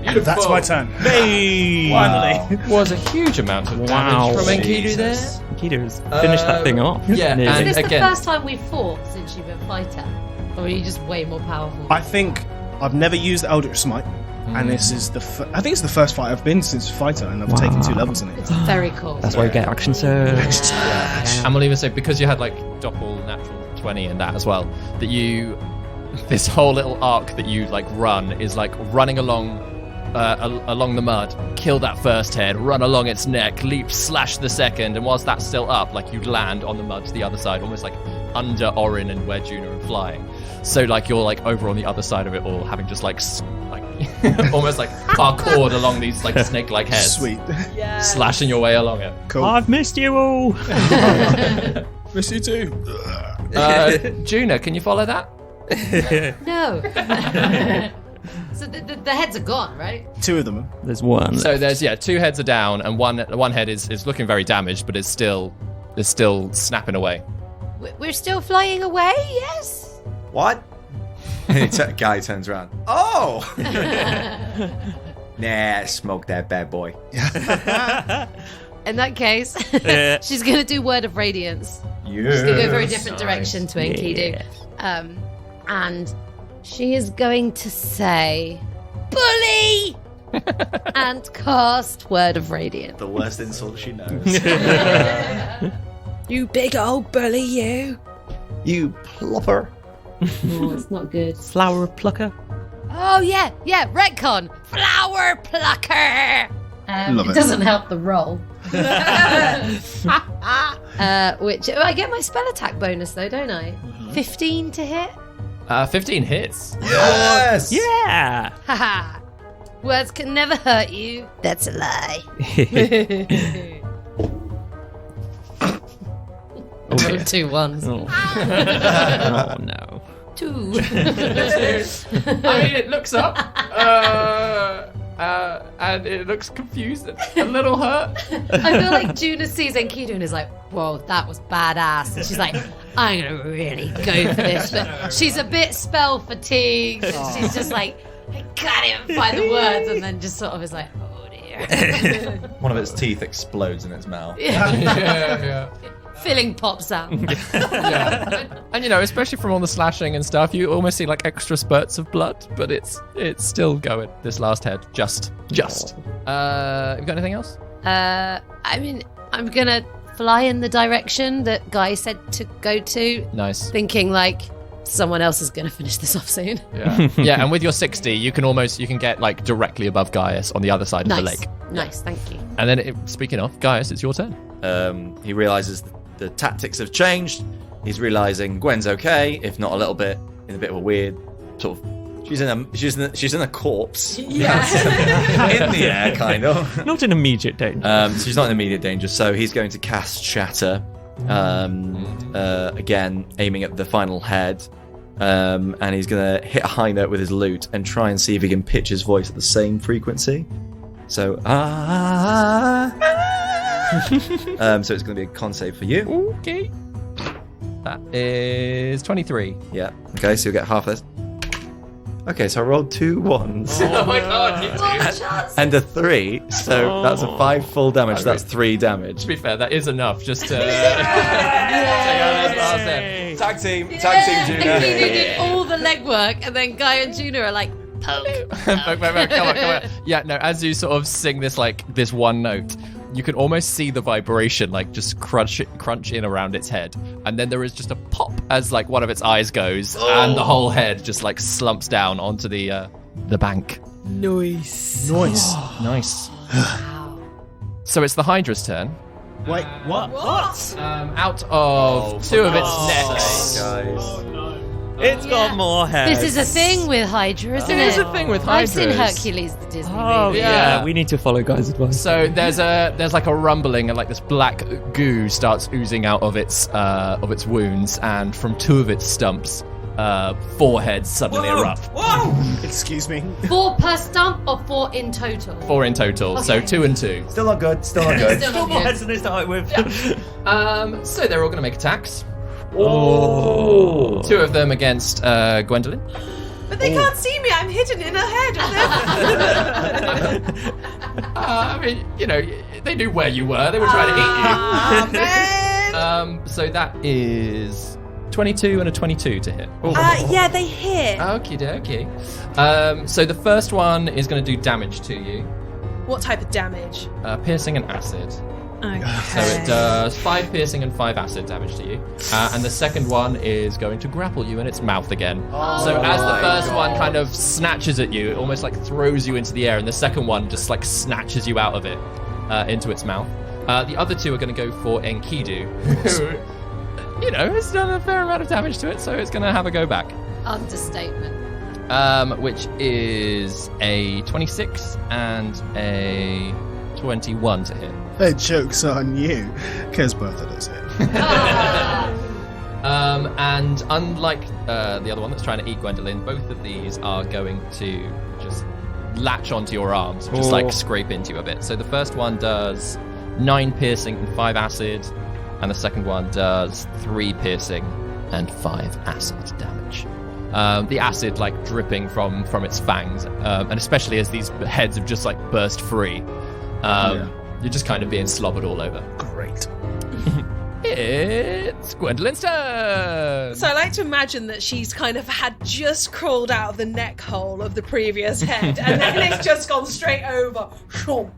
And that's my turn. Hey! Finally. Was a huge amount of Wow. damage from Enkidu there. Enkidu's finished that thing off. yeah, Nearly. and Is this again- the first time we've fought since you've been fighter? Or are you just way more powerful? I think I've never used Eldritch Smite, and this is I think it's the first fight I've been since fighter, and I've taken 2 levels in it. It's very cool. That's why you get action surge. And we'll even say, because you had like doppel natural 20 in that as well, that this whole little arc that you like run is like running along the mud, kill that first head, run along its neck, leap, slash the second, and whilst that's still up, like you'd land on the mud to the other side, almost like under Orin and where Juna are flying. So like you're like over on the other side of it all, having just like almost like parkoured along these like snake-like heads, Sweet. slashing your way along it. Cool. I've missed you all. Miss you too. Juna, can you follow that? No. So the heads are gone, right? 2 of them. There's one. So there's 2 heads are down, and one head is looking very damaged, but is still snapping away. We're still flying away, yes? What? Guy turns around. Oh! Nah, smoke that bad boy. In that case, she's going to do Word of Radiance. Yeah. She's going to go a very different direction to Enkidu. And she is going to say, "Bully!" and cast Word of Radiance. The worst insult she knows. You big old bully, you. You plopper. Oh, it's not good. Flower plucker. Oh, yeah, retcon. Flower plucker. Love it it. doesn't help the roll. Which I get my spell attack bonus though, don't I? 15 to hit. 15 hits. Yes. Yeah. Haha. Words can never hurt you. That's a lie. dear. 2 ones. Oh. Oh, no. 2. I mean, it looks up, and it looks confused and a little hurt. I feel like Juna sees Enkidu and is like, whoa, that was badass. And she's like, I'm going to really go for this. But she's a bit spell fatigued. And she's just like, I can't even find the words. And then just sort of is like, oh dear. One of its teeth explodes in its mouth. Yeah. Filling pops out. And you know, especially from all the slashing and stuff, you almost see like extra spurts of blood, but it's still going. This last head, just. Have you got anything else? I mean, I'm going to fly in the direction that Guy said to go to. Nice. Thinking like someone else is going to finish this off soon. Yeah. Yeah, and with your 60, you can get like directly above Gaius on the other side of the lake. Nice, thank you. And then, speaking of Gaius, it's your turn. He realizes the tactics have changed. He's realizing Gwen's okay, if not a little bit in a bit of a weird sort of. She's in a corpse. Yeah. In the air, kind of. Not in immediate danger. So she's not in immediate danger. So he's going to cast Shatter. Again, aiming at the final head. And he's going to hit a high note with his lute and try and see if he can pitch his voice at the same frequency. So, so it's going to be a con save for you. Okay. That is 23. Yeah. Okay, so you'll get half this. Okay, so I rolled 2 1s. Oh my god. And a 3, so that's a 5 full damage. That's 3 damage. To be fair, that is enough just to take out this last head. Tag team, Enkidu Juna. did all the legwork, and then Guy and Juna are like, poke. Come on. Yeah, no, as you sort of sing this one note, you can almost see the vibration like just crunch in around its head, and then there is just a pop as like one of its eyes goes, and the whole head just like slumps down onto the bank. Nice. Nice. So it's the Hydra's turn. Wait, what? Out of 2 of its necks. Guys. It's got more heads. This is a thing with Hydra, isn't it? It is a thing with I've seen Hydras. Hercules, the Disney Oh movie. yeah, we need to follow Guy's advice. So there's like a rumbling, and like this black goo starts oozing out of its wounds, and from 2 of its stumps, 4 heads suddenly erupt. Excuse me. 4 per stump or 4 in total? 4 in total, so Okay. 2 and 2. Still not good. Still not good. Still not good. than it started with. So they're all going to make attacks. Oh. 2 of them against Gwendolyn. But they can't see me. I'm hidden in her head. I mean, you know, they knew where you were. They were trying to eat you. So that is 22 and a 22 to hit. Yeah, they hit. Okie dokie. So the first one is going to do damage to you. What type of damage? Piercing and acid. Okay. So it does 5 piercing and 5 acid damage to you. And the second one is going to grapple you in its mouth again. So as the first one kind of snatches at you, it almost like throws you into the air, and the second one just like snatches you out of it into its mouth. The other 2 are going to go for Enkidu, who, you know, has done a fair amount of damage to it, so it's going to have a go back. Understatement. Which is a 26 and a 21 to hit. The joke's on you, because both of those hit. And unlike the other one that's trying to eat Gwendolyn, both of these are going to just latch onto your arms, just like scrape into you a bit. So the first one does 9 piercing and 5 acid, and the second one does 3 piercing and 5 acid damage. The acid like dripping from its fangs, and especially as these heads have just like burst free. You're just kind of being slobbered all over. Great. It's Gwendolyn's turn. So I like to imagine that she's kind of had just crawled out of the neck hole of the previous head, and then it's just gone straight over. Shomp.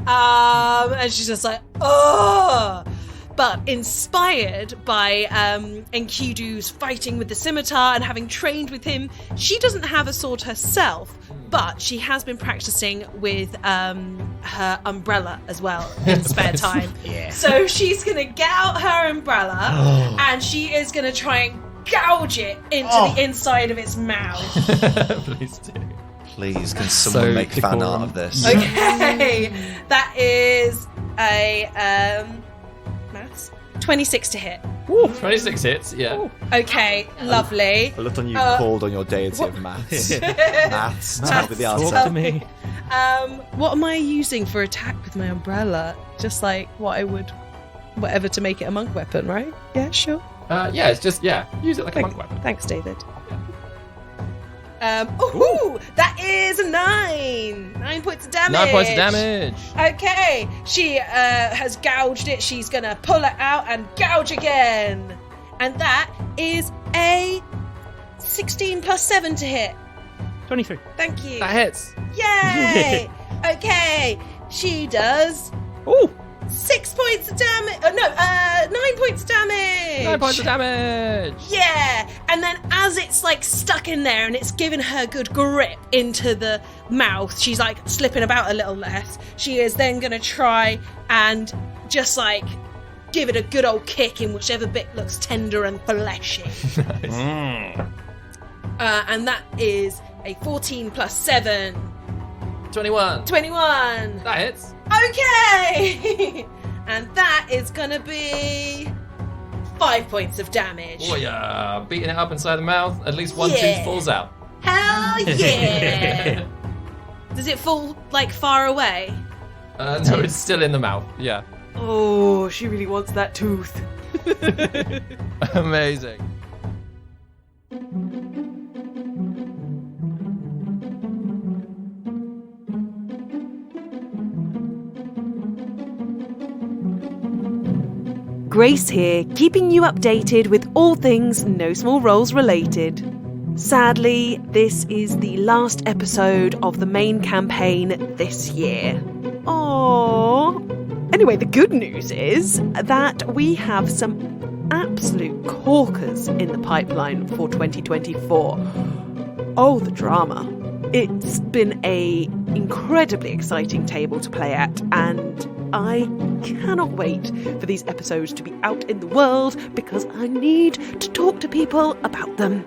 And she's just like, oh. but inspired by Enkidu's fighting with the scimitar and having trained with him, she doesn't have a sword herself, but she has been practicing with her umbrella as well in spare time. So she's going to get out her umbrella and she is going to try and gouge it into the inside of its mouth. Please do. Please, can someone make fan art of this? Okay, that is a maths 26 to hit. Ooh, 26 hits, yeah. Ooh. Okay, lovely. I looked on you called on your deity of maths. Maths, talk with the answer. Talk to me. What am I using for attack with my umbrella? Just like what I would, whatever to make it a monk weapon, right? Yeah, sure. Yeah, it's just, use it like a monk weapon. Thanks, David. That is a 9. 9 points of damage. 9 points of damage. Okay, she has gouged it. She's gonna pull it out and gouge again, and that is a 16 plus 7 to hit. 23. Thank you. That hits. Yay! Okay, she does. Ooh. 6 points of damage. 9 points of damage. 9 points of damage. Yeah, and then as it's like stuck in there and it's given her good grip into the mouth, she's like slipping about a little less. She is then going to try and just like give it a good old kick in whichever bit looks tender and fleshy. Nice. And that is a 14 plus 7. 21. 21. That hits. Okay! And that is going to be 5 points of damage. Oh, yeah. Beating it up inside the mouth. At least one tooth falls out. Hell yeah! Does it fall, like, far away? No, it's still in the mouth. Yeah. Oh, she really wants that tooth. Amazing. Grace here, keeping you updated with all things No Small Roles related. Sadly, this is the last episode of the main campaign this year. Aww. Anyway, the good news is that we have some absolute corkers in the pipeline for 2024. Oh, the drama. It's been a incredibly exciting table to play at, and I cannot wait for these episodes to be out in the world because I need to talk to people about them.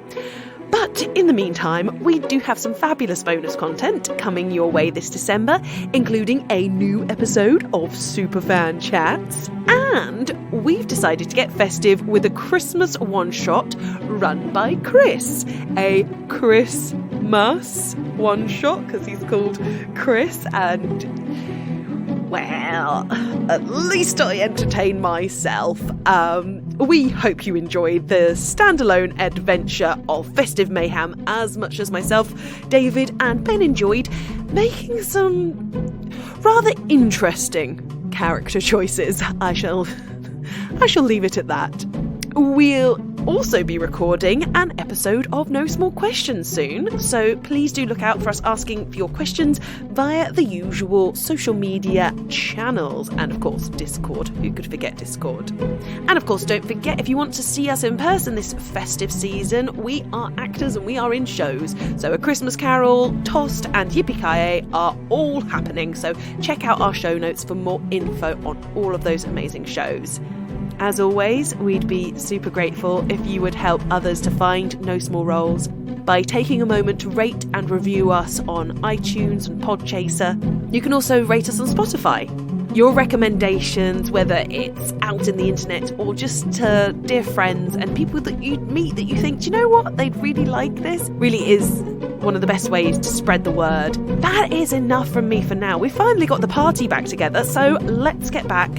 But in the meantime, we do have some fabulous bonus content coming your way this December, including a new episode of Superfan Chats, and we've decided to get festive with a Christmas one-shot run by Chris. A Christmas one-shot, because he's called Chris, and well, at least I entertain myself. We hope you enjoyed the standalone adventure of Festive Mayhem as much as myself, David, and Ben enjoyed making some rather interesting character choices. I shall leave it at that. We'll also be recording an episode of No Small Questions soon, so please do look out for us asking for your questions via the usual social media channels, and of course Discord. Who could forget Discord? And of course, don't forget, if you want to see us in person this festive season, we are actors and we are in shows. So A Christmas Carol, Tossed, and Yippee-Ki-Yay are all happening, so check out our show notes for more info on all of those amazing shows. As always, we'd be super grateful if you would help others to find No Small Roles by taking a moment to rate and review us on iTunes and Podchaser. You can also rate us on Spotify. Your recommendations, whether it's out in the internet or just to dear friends and people that you meet that you think, do you know what, they'd really like this, really is one of the best ways to spread the word. That is enough from me for now. We've finally got the party back together, so let's get back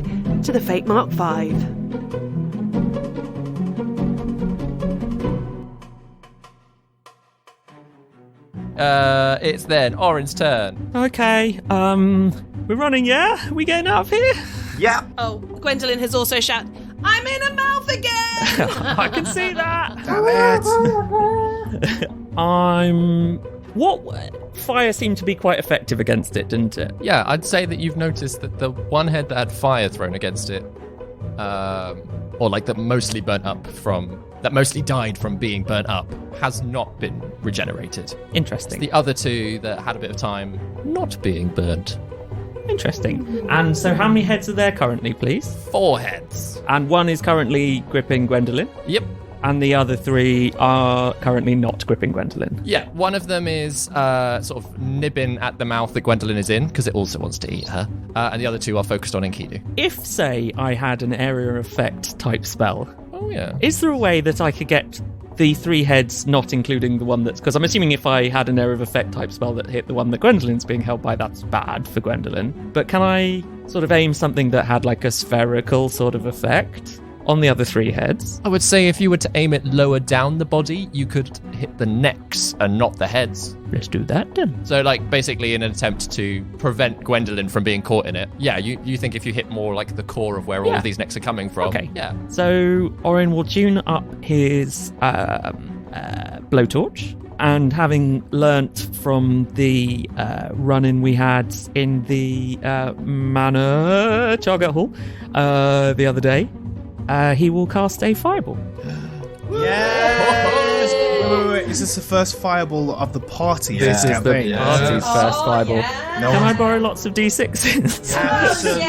to the Fate Mark 5. It's then Orin's turn. Okay, we're running, yeah? Are we getting out of here? Yeah. Oh, Gwendolyn has also shouted, I'm in a mouth again! I can see that. Damn What? Fire seemed to be quite effective against it, didn't it? Yeah, I'd say that you've noticed that the one head that had fire thrown against it or like that mostly died from being burnt up, has not been regenerated. Interesting. The other two that had a bit of time not being burnt. Interesting. And so how many heads are there currently, please? 4 heads. And one is currently gripping Gwendolyn. Yep. And the other 3 are currently not gripping Gwendolyn. Yeah, one of them is sort of nibbing at the mouth that Gwendolyn is in, because it also wants to eat her. And the other 2 are focused on Enkidu. If, say, I had an area effect type spell, Oh, yeah. is there a way that I could get the 3 heads, not including the one that's... Because I'm assuming if I had an area of effect type spell that hit the one that Gwendolyn's being held by, that's bad for Gwendolyn. But can I sort of aim something that had like a spherical sort of effect on the other 3 heads? I would say if you were to aim it lower down the body, you could hit the necks and not the heads. Let's do that then. So, like, basically in an attempt to prevent Gwendolyn from being caught in it. Yeah, you think if you hit more like the core of where all of these necks are coming from. Okay. Yeah. So Orin will tune up his blowtorch, and having learnt from the run-in we had in the Manor Target Hall the other day, he will cast a fireball. Yes! Wait. Is this the first fireball of the party? This is the campaign? party's first fireball. Yeah. No Can I one- borrow lots of d6s? Absolutely.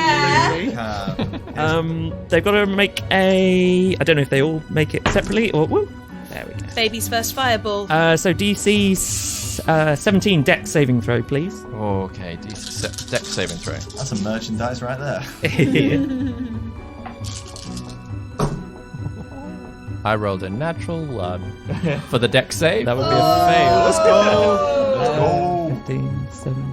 They've got to make a... I don't know if they all make it separately or... Whoa, there we go. Baby's first fireball. So DC 17 dex saving throw, please. Okay, dex saving throw. That's a merchandise right there. I rolled a natural 1 for the dex save. That would be a fail. Let's go. 15, 17,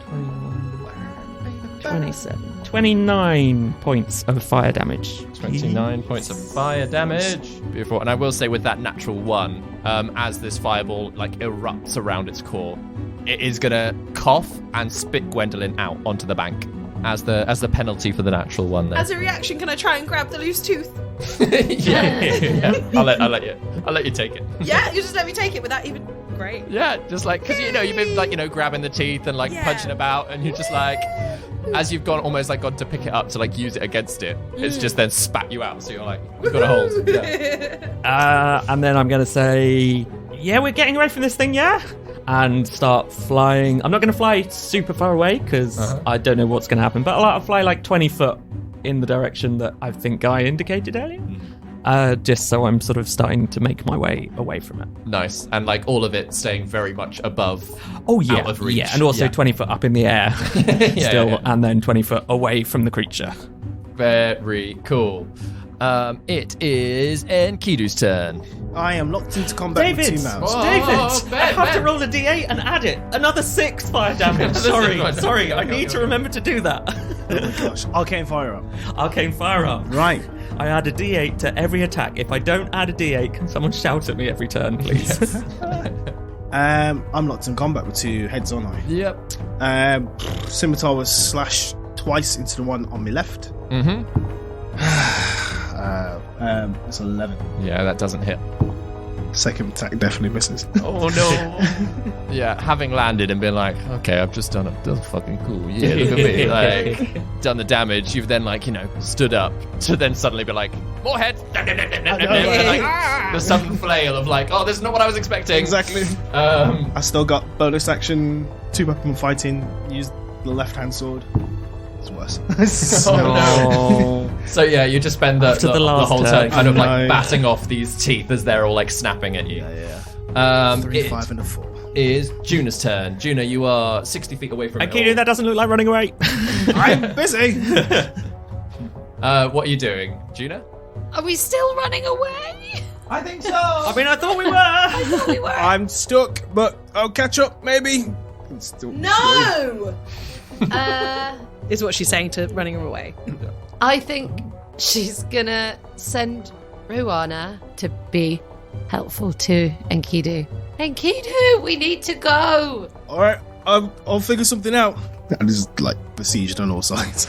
21, 27. 29 points of fire damage. 29 points of fire damage. Beautiful. And I will say with that natural 1, as this fireball like erupts around its core, it is gonna cough and spit Gwendolyn out onto the bank as the penalty for the natural 1 there. As a reaction, can I try and grab the loose tooth? yeah. I'll let you take it. Yeah, you just let me take it without even... Great. Yeah, just like, because you've been like, grabbing the teeth and like punching about, and you're just like, as you've gone to pick it up to like use it against it, it's just then spat you out. So you're like, you've got a hold. Yeah. And then I'm going to say, yeah, we're getting away from this thing, yeah? And start flying. I'm not going to fly super far away because I don't know what's going to happen, but I'll fly like 20 foot in the direction that I think Guy indicated earlier. Just so I'm sort of starting to make my way away from it. Nice. And like all of it staying very much above. Oh, yeah. Out of reach. Yeah, and also 20 foot up in the air still, yeah. and then 20 foot away from the creature. Very cool. It is Enkidu's turn. I am locked into combat with 2 mouths. David, I have to roll a d8 and add it. Another 6 fire damage. Sorry, I need to remember to do that. Oh my gosh. Arcane Firearm. Arcane Firearm. Right. I add a d8 to every attack. If I don't add a d8, can someone shout at me every turn, please? I'm locked in combat with 2 heads, aren't I? Yep. Scimitar was slashed twice into the one on my left. Mm-hmm. It's 11. Yeah, that doesn't hit. Second attack definitely misses. Oh no. Yeah, having landed and been like, okay, I've just done fucking cool. Yeah, look at me. Like, done the damage. You've then like, stood up to then suddenly be like, more heads. And like, the sudden flail of like, oh, this is not what I was expecting. Exactly. I still got bonus action, 2 weapon fighting, use the left hand sword. It's worse. So yeah, you just spend the whole turn, turn kind of like no. batting off these teeth as they're all like snapping at you. Yeah. 3, It 5, and a 4. is Juna's turn. Juna, you are 60 feet away from it Enkidu, that doesn't look like running away. I'm busy. all. What are you doing, Juna? Are we still running away? I think so. I mean, I thought we were. We were. I'm stuck, but I'll catch up maybe. It's still No! Uh, Is what she's saying to running her away. I think she's gonna send Ruana to be helpful to Enkidu. Enkidu, we need to go. All right, I'll figure something out. I'm just like besieged on all sides.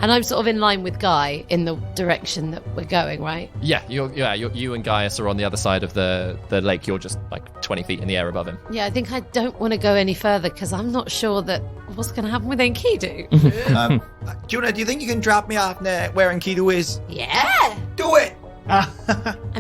And I'm sort of in line with Guy in the direction that we're going, right? Yeah, you and Gaius are on the other side of the lake. You're just like 20 feet in the air above him. Yeah, I think I don't want to go any further because I'm not sure that what's going to happen with Enkidu. Juna, do you think you can drop me off near where Enkidu is? Yeah. Do it! I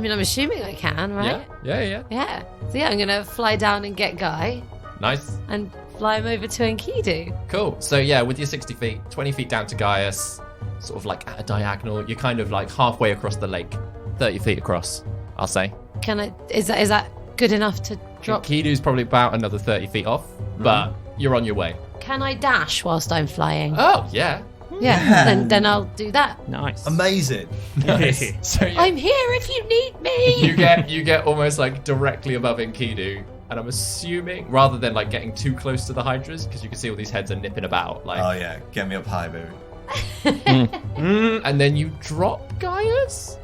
mean, I'm assuming I can, right? Yeah. Yeah. So yeah, I'm going to fly down and get Guy Nice. and fly him over to Enkidu. Cool. So yeah, with your 60 feet, 20 feet down to Gaius, sort of like at a diagonal, you're kind of like halfway across the lake, 30 feet across, I'll say. Can I? Is that good enough to drop? Enkidu's probably about another 30 feet off, but you're on your way. Can I dash whilst I'm flying? Oh, yeah. Yeah. Then I'll do that. Nice. Amazing. Nice. So yeah, I'm here if you need me. you get almost like directly above Enkidu. And I'm assuming, rather than like getting too close to the hydras, because you can see all these heads are nipping about, like, Oh yeah, get me up high, baby. and then you drop Gaius.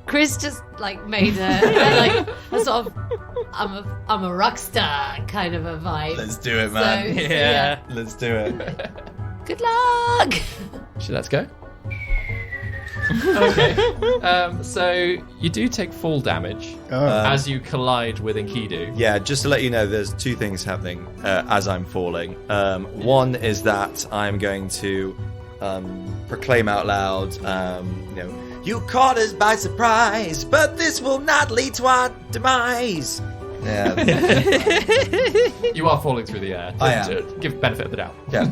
Chris just like made a sort of I'm a rock star kind of a vibe. Let's do it, man. So, yeah. Let's do it. Good luck. Should let's go. Okay. So you do take fall damage as you collide with Enkidu. Yeah, just to let you know, there's two things happening as I'm falling. One is that I'm going to proclaim out loud, you caught us by surprise, but this will not lead to our demise. Yeah. You are falling through the air. I am. To give benefit of the doubt. Yeah.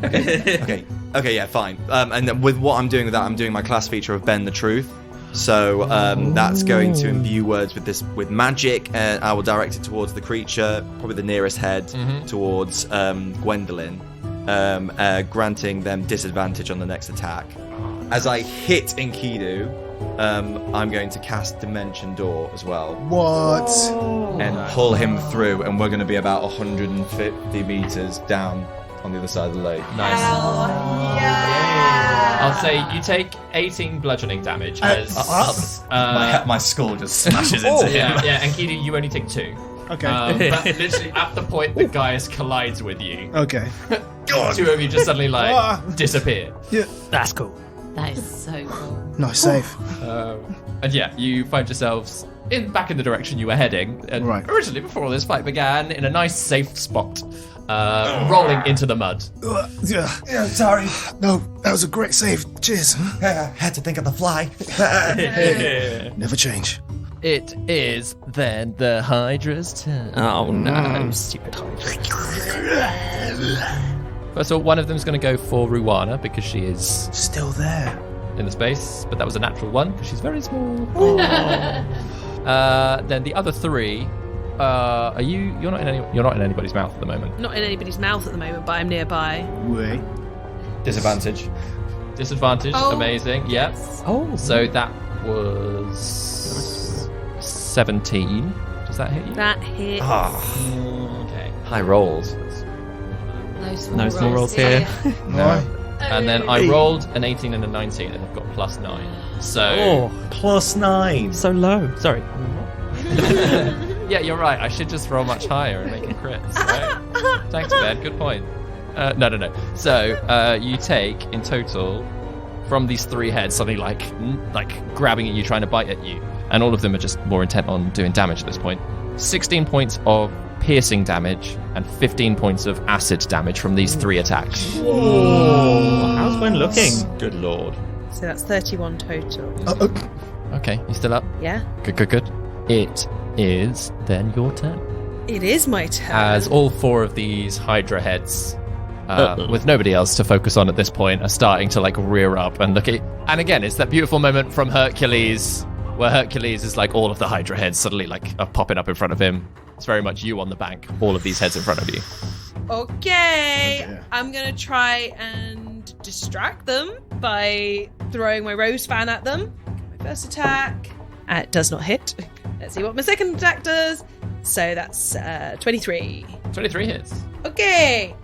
Okay. Yeah. Fine. And then with what I'm doing with that, I'm doing my class feature of Bend the Truth. So that's going to imbue words with magic, and I will direct it towards the creature, probably the nearest head, towards Gwendolyn, granting them disadvantage on the next attack. As I hit Enkidu, I'm going to cast Dimension Door as well. What? And pull him through, and we're going to be about 150 meters down on the other side of the lake. Nice. I'll say you take 18 bludgeoning damage as my skull just smashes into him. Yeah, and Enkidu, you only take 2. Okay. But literally at the point that Gaius collides with you, Okay. 2 of you just suddenly disappear. Yeah. That's cool. That is so cool. Nice save. And yeah, you find yourselves back in the direction you were heading. And Right. originally, before all this fight began, in a nice safe spot, rolling into the mud. Yeah. Sorry. No, that was a great save. Cheers. Had to think of the fly. Never change. It is then the Hydra's turn. Oh no, stupid Hydra. First of all, one of them's going to go for Ruana because she is Still there. in the space, but that was a natural 1 because she's very small. Then the other 3, are you? You're not in anybody's mouth at the moment. Not in anybody's mouth at the moment, but I'm nearby. Wait. Disadvantage. Disadvantage, Oh. amazing. Yep. Oh, So that was 17. Does that hit you? That hit. Okay. High rolls. No small rolls here. No. And then I rolled an 18 and a 19, and I've got +9. So +9. so low. Sorry. yeah, you're right. I should just roll much higher and make it crits. Right? Thanks, Ben. Good point. No. So you take in total from these 3 heads something like grabbing at you, trying to bite at you, and all of them are just more intent on doing damage at this point. 16 points of piercing damage and 15 points of acid damage from these 3 attacks. How's Gwen looking? Good lord. So that's 31 total. Okay, you still up? Yeah. Good. It is then your turn. It is my turn. As all 4 of these Hydra heads, with nobody else to focus on at this point, are starting to rear up and look at. And again, it's that beautiful moment from Hercules, where Hercules is all of the Hydra heads suddenly are popping up in front of him. It's very much you on the bank, all of these heads in front of you. Okay. Oh, dear. I'm going to try and distract them by throwing my rose fan at them. My first attack. It does not hit. Let's see what my second attack does. So that's 23. 23 hits. Okay.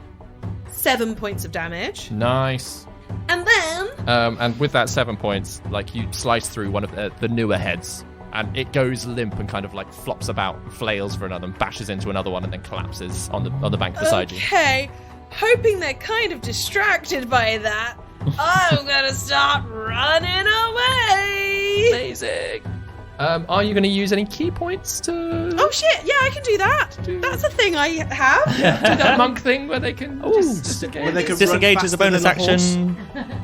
7 points of damage. Nice. And then And with that 7 points, you slice through one of the newer heads, and it goes limp and kind of flops about, flails for another, and bashes into another one, and then collapses on the bank beside you. Okay. Hoping they're kind of distracted by that, I'm gonna start running away. Amazing. Are you going to use any key points to... Oh shit! Yeah, I can do that. That's a thing I have. Do that monk thing where they can just disengage. Where they can Disengage run as a faster bonus than a action.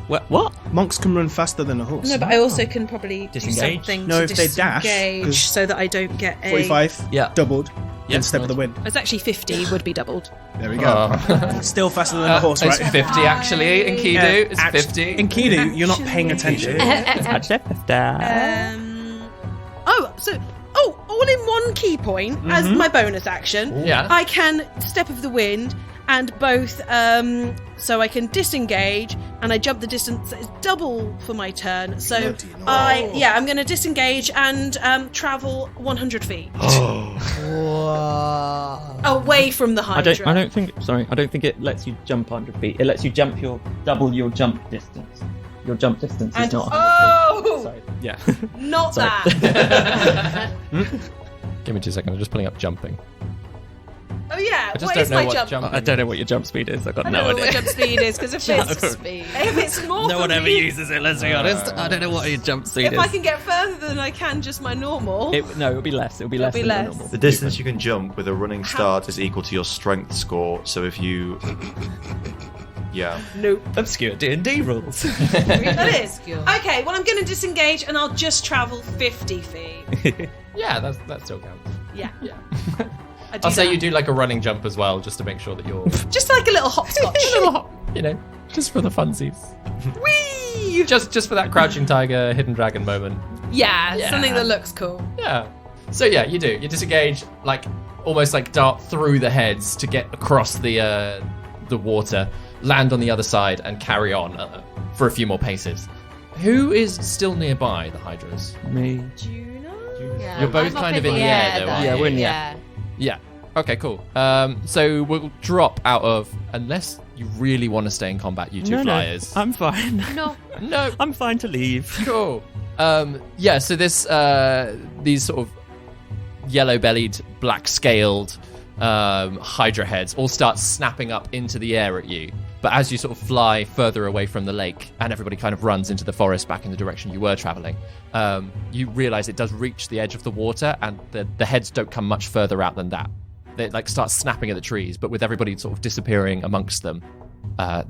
What? Monks can run faster than a horse. No, but I also can probably Disengage? do something No, to if they dash, disengage 'cause so that I don't get a... 45, Yeah. doubled, Yeah, and step of the wind. It's actually 50 would be doubled. There we go. Still faster than a horse, It's right? 50 actually in Kidu. It's 50. In Kidu, you're not paying attention. All in one key point as my bonus action. Yeah. I can step of the wind and both, so I can disengage and I jump the distance that is double for my turn. So I'm going to disengage and travel 100 feet away from the Hydra. I don't think it lets you jump 100 feet. It lets you jump double your jump distance. Your jump distance is And- not 100 feet. So, yeah. Not Sorry. that. Give me 2 seconds. I'm just pulling up jumping. Oh yeah. I just What don't is know my what jump? jumping I don't know what your jump speed is. I've got I no don't know what my idea. jump speed is because if it's more No for one ever me, uses it, let's be honest. I don't know what your jump speed if is. I can get further than I can just my normal. It'll be less. It'll be less be than less. your normal. The distance you can jump with a running start is equal to your strength score. So if you, yeah, Nope. Obscure D&D rules. That is. Okay, well I'm going to disengage and I'll just travel 50 feet. Yeah, that still counts. Yeah. Yeah. I do I'll say that. you do like a running jump as well, just to make sure that you're Just like a little hopscotch. a little hop, just for the funsies. Whee! Just for that crouching tiger, hidden dragon moment. Yeah, Yeah. something that looks cool. Yeah. So yeah, you do. You disengage, like almost like dart through the heads to get across the water, land on the other side, and carry on for a few more paces. Who is still nearby the Hydras? Me. Yeah, You're both I'm up kind of in the air, though, aren't Yeah, you? we're in the air. Yeah. Okay, cool. So we'll drop out of, unless you really want to stay in combat, you two flyers. I'm fine. No. No. I'm fine to leave. Cool. Yeah, so these sort of yellow-bellied, black-scaled Hydra heads all start snapping up into the air at you. But as you sort of fly further away from the lake and everybody kind of runs into the forest back in the direction you were traveling, you realize it does reach the edge of the water and the heads don't come much further out than that. They like start snapping at the trees, but with everybody sort of disappearing amongst them,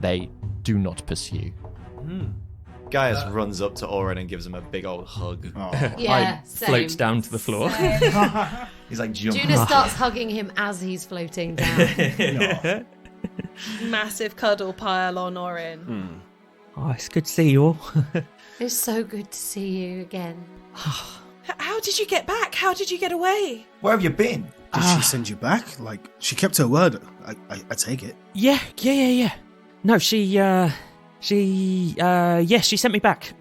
they do not pursue. Gaius runs up to Oren and gives him a big old hug. Yeah, Floats down to the floor. He's like jumping. Juna starts hugging him as he's floating down. Massive cuddle pile on Orin. Oh, it's good to see you all. It's so good to see you again. How did you get back? How did you get away? Where have you been? Did she send you back? Like, she kept her word. I take it. Yeah. No, she sent me back.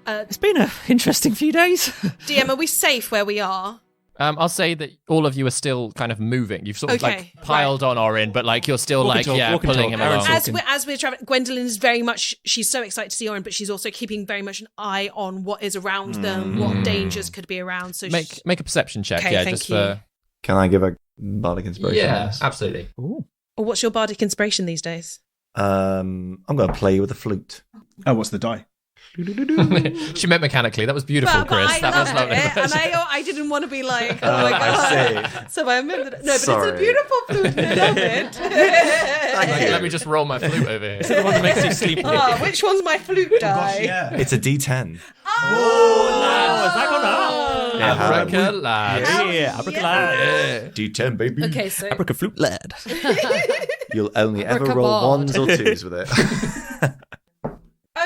It's been an interesting few days. DM, are we safe where we are? I'll say that all of you are still kind of moving. You've sort of Okay, like piled on Orin, but like you're still Walk and talk, pulling him along. As we're traveling, Gwendolyn is very much, she's so excited to see Orin, but she's also keeping very much an eye on what is around them, what dangers could be around. So Make a perception check, Okay, thank just you. for Can I give a bardic inspiration? on this? absolutely. Or what's your bardic inspiration these days? I'm going to play you with a flute. Oh, what's the die? She meant mechanically. That was beautiful, But Chris. I That was loved lovely. it, and I didn't want to be like, oh my god. I see. So I remembered it. No, but Sorry. it's a beautiful flute. I love it. Let me just roll my flute over here. The one that makes you sleepy. Oh, which one's my flute die? It's a D10. Oh, is that gone up? Abraca lad. Yeah, abracadabra. D10, baby. Okay, so Abracaflute lad. You'll only ever Abracabard. roll ones or twos with it.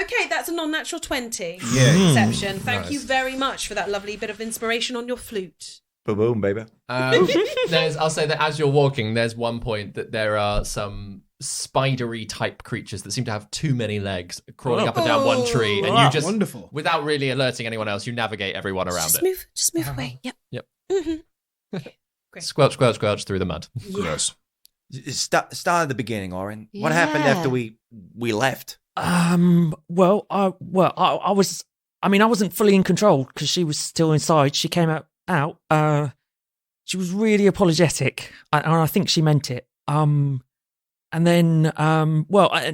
okay, that's a non-natural 20. Yeah. Perception. Thank you very much for that lovely bit of inspiration on your flute. Boom, boom, baby. I'll say that as you're walking, there's one point that there are some spidery type creatures that seem to have too many legs crawling up and down one tree, and you just, Wonderful. without really alerting anyone else, you navigate everyone around it. Just move away. Yep. Yep. Great. Squelch, squelch, squelch through the mud. Gross. Start at the beginning, Oren. What happened after we left? Well, I was. I mean, I wasn't fully in control because she was still inside. She came out. She was really apologetic, and I think she meant it. And then,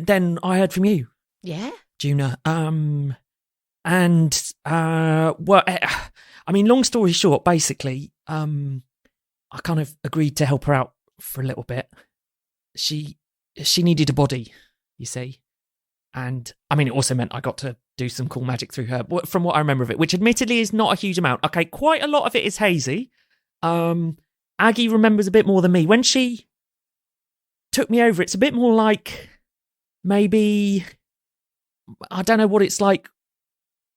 then I heard from you, Yeah. Juna. Long story short, basically, I kind of agreed to help her out for a little bit. She needed a body, you see. And, it also meant I got to do some cool magic through her, from what I remember of it, which admittedly is not a huge amount. Okay, quite a lot of it is hazy. Aggie remembers a bit more than me. When she took me over, it's a bit more like maybe... I don't know what it's like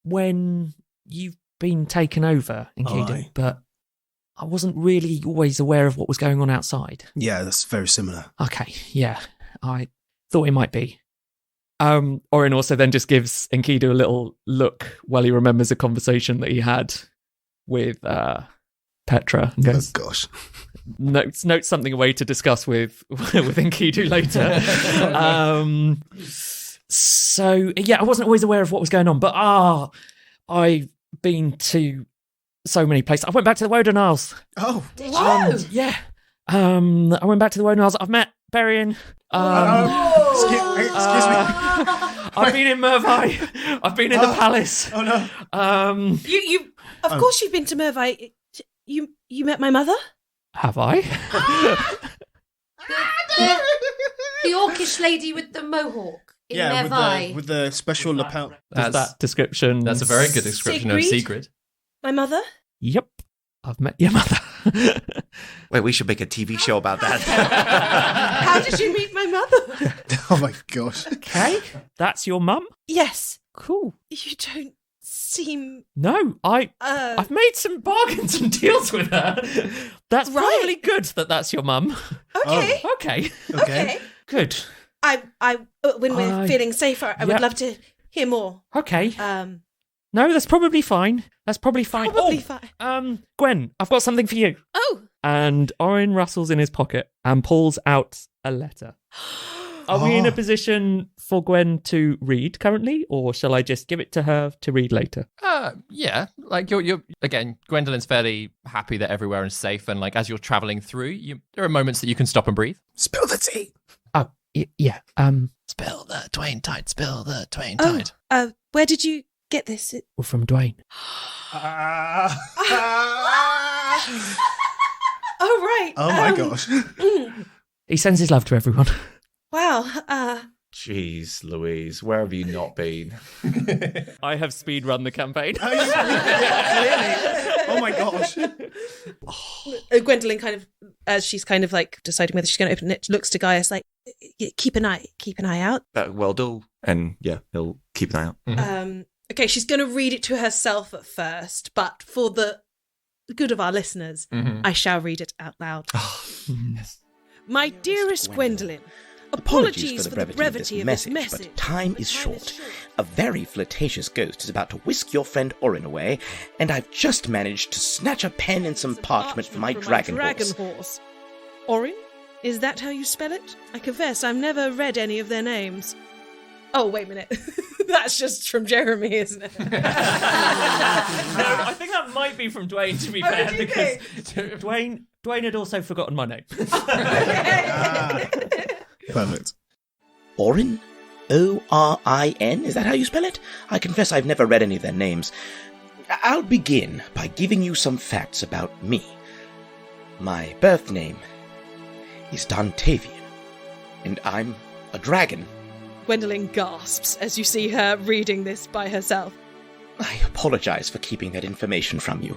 when you've been taken over in Keydon, but I wasn't really always aware of what was going on outside. Yeah, that's very similar. Okay, yeah, I thought it might be. Orin also then just gives Enkidu a little look while he remembers a conversation that he had with Petra. And goes, oh gosh. Notes something away to discuss with Enkidu later. So yeah, I wasn't always aware of what was going on, but I've been to so many places. I went back to the Woden Isles. Oh, Did you? Yeah. I went back to the Woden Isles. I've met Berian. Excuse me. I've been in Mervai. I've been in the palace. Oh no. You of course you've been to Mervai. You met my mother? Have I? The orcish lady with the mohawk in Mervai. with the special lapel. Does that description? That's a very good description of Sigrid. My mother? Yep. I've met your mother. Wait, we should make a TV show about that. How did you meet my mother? Oh my gosh. Okay. That's your mum? Yes. Cool. You don't seem... No, I've made some bargains and deals with her. That's probably good that that's your mum. Okay. Oh, okay. Okay. Good. When we're feeling safer, I would love to hear more. Okay. No, that's probably fine. Probably fine. Gwen, I've got something for you. Oh. And Orin rustles in his pocket and pulls out a letter. Are we in a position for Gwen to read currently, or shall I just give it to her to read later? Yeah. Like you're again, Gwendolyn's fairly happy that everywhere is safe, and like as you're traveling through, there are moments that you can stop and breathe. Spill the tea. Oh, yeah. Spill the twain tide. Spill the twain tide. Where did you get this? Well, from Dwayne. Oh, right. Oh my gosh. He sends his love to everyone. Wow. Jeez, Louise, where have you not been? I have speed run the campaign. Oh my gosh. Gwendolyn kind of, as she's kind of like deciding whether she's going to open it, looks to Gaius like, keep an eye out. Well done. And yeah, he'll keep an eye out. Mm-hmm. Okay, she's going to read it to herself at first, but for the good of our listeners, I shall read it out loud. Yes. My dearest Gwendolyn, apologies for the brevity of this message, but time is short. A very flirtatious ghost is about to whisk your friend Orin away, and I've just managed to snatch a pen and some parchment from my dragon horse. Orin? Is that how you spell it? I confess, I've never read any of their names. Oh, wait a minute. That's just from Jeremy, isn't it? No, I think that might be from Dwayne, to be fair, because Dwayne had also forgotten my name. Perfect. Orin? O-R-I-N? Is that how you spell it? I confess I've never read any of their names. I'll begin by giving you some facts about me. My birth name is Dontavian, and I'm a dragon. Gwendolyn gasps as you see her reading this by herself. I apologize for keeping that information from you.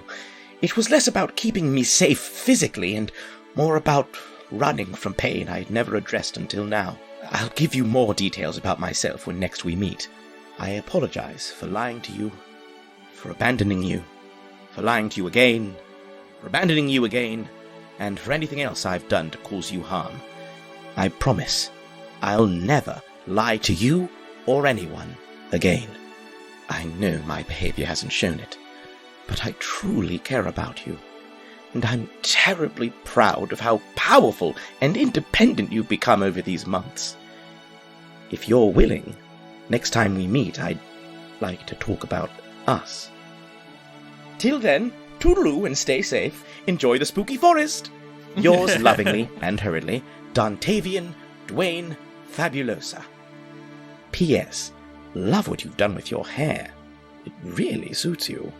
It was less about keeping me safe physically and more about running from pain I'd never addressed until now. I'll give you more details about myself when next we meet. I apologize for lying to you, for abandoning you, for lying to you again, for abandoning you again, and for anything else I've done to cause you harm. I promise I'll never lie to you or anyone again. I know my behavior hasn't shown it, but I truly care about you, and I'm terribly proud of how powerful and independent you've become over these months. If you're willing, next time we meet, I'd like to talk about us. Till then, toodaloo and stay safe. Enjoy the spooky forest. Yours lovingly and hurriedly, Dontavian Dwayne Fabulosa. P.S. Love what you've done with your hair. It really suits you.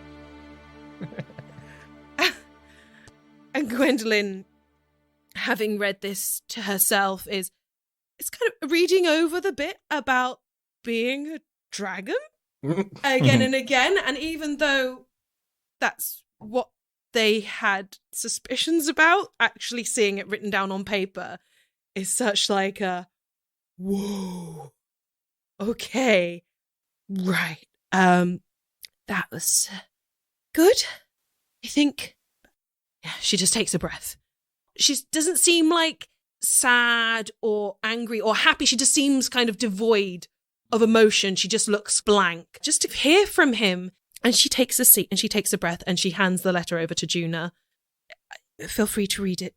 And Gwendolyn, having read this to herself, is kind of reading over the bit about being a dragon again and again. And even though that's what they had suspicions about, actually seeing it written down on paper is such like a, whoa, okay, right. That was good, I think. Yeah, she just takes a breath. She doesn't seem like sad or angry or happy. She just seems kind of devoid of emotion. She just looks blank. Just to hear from him. And she takes a seat and she takes a breath and she hands the letter over to Juna. Feel free to read it.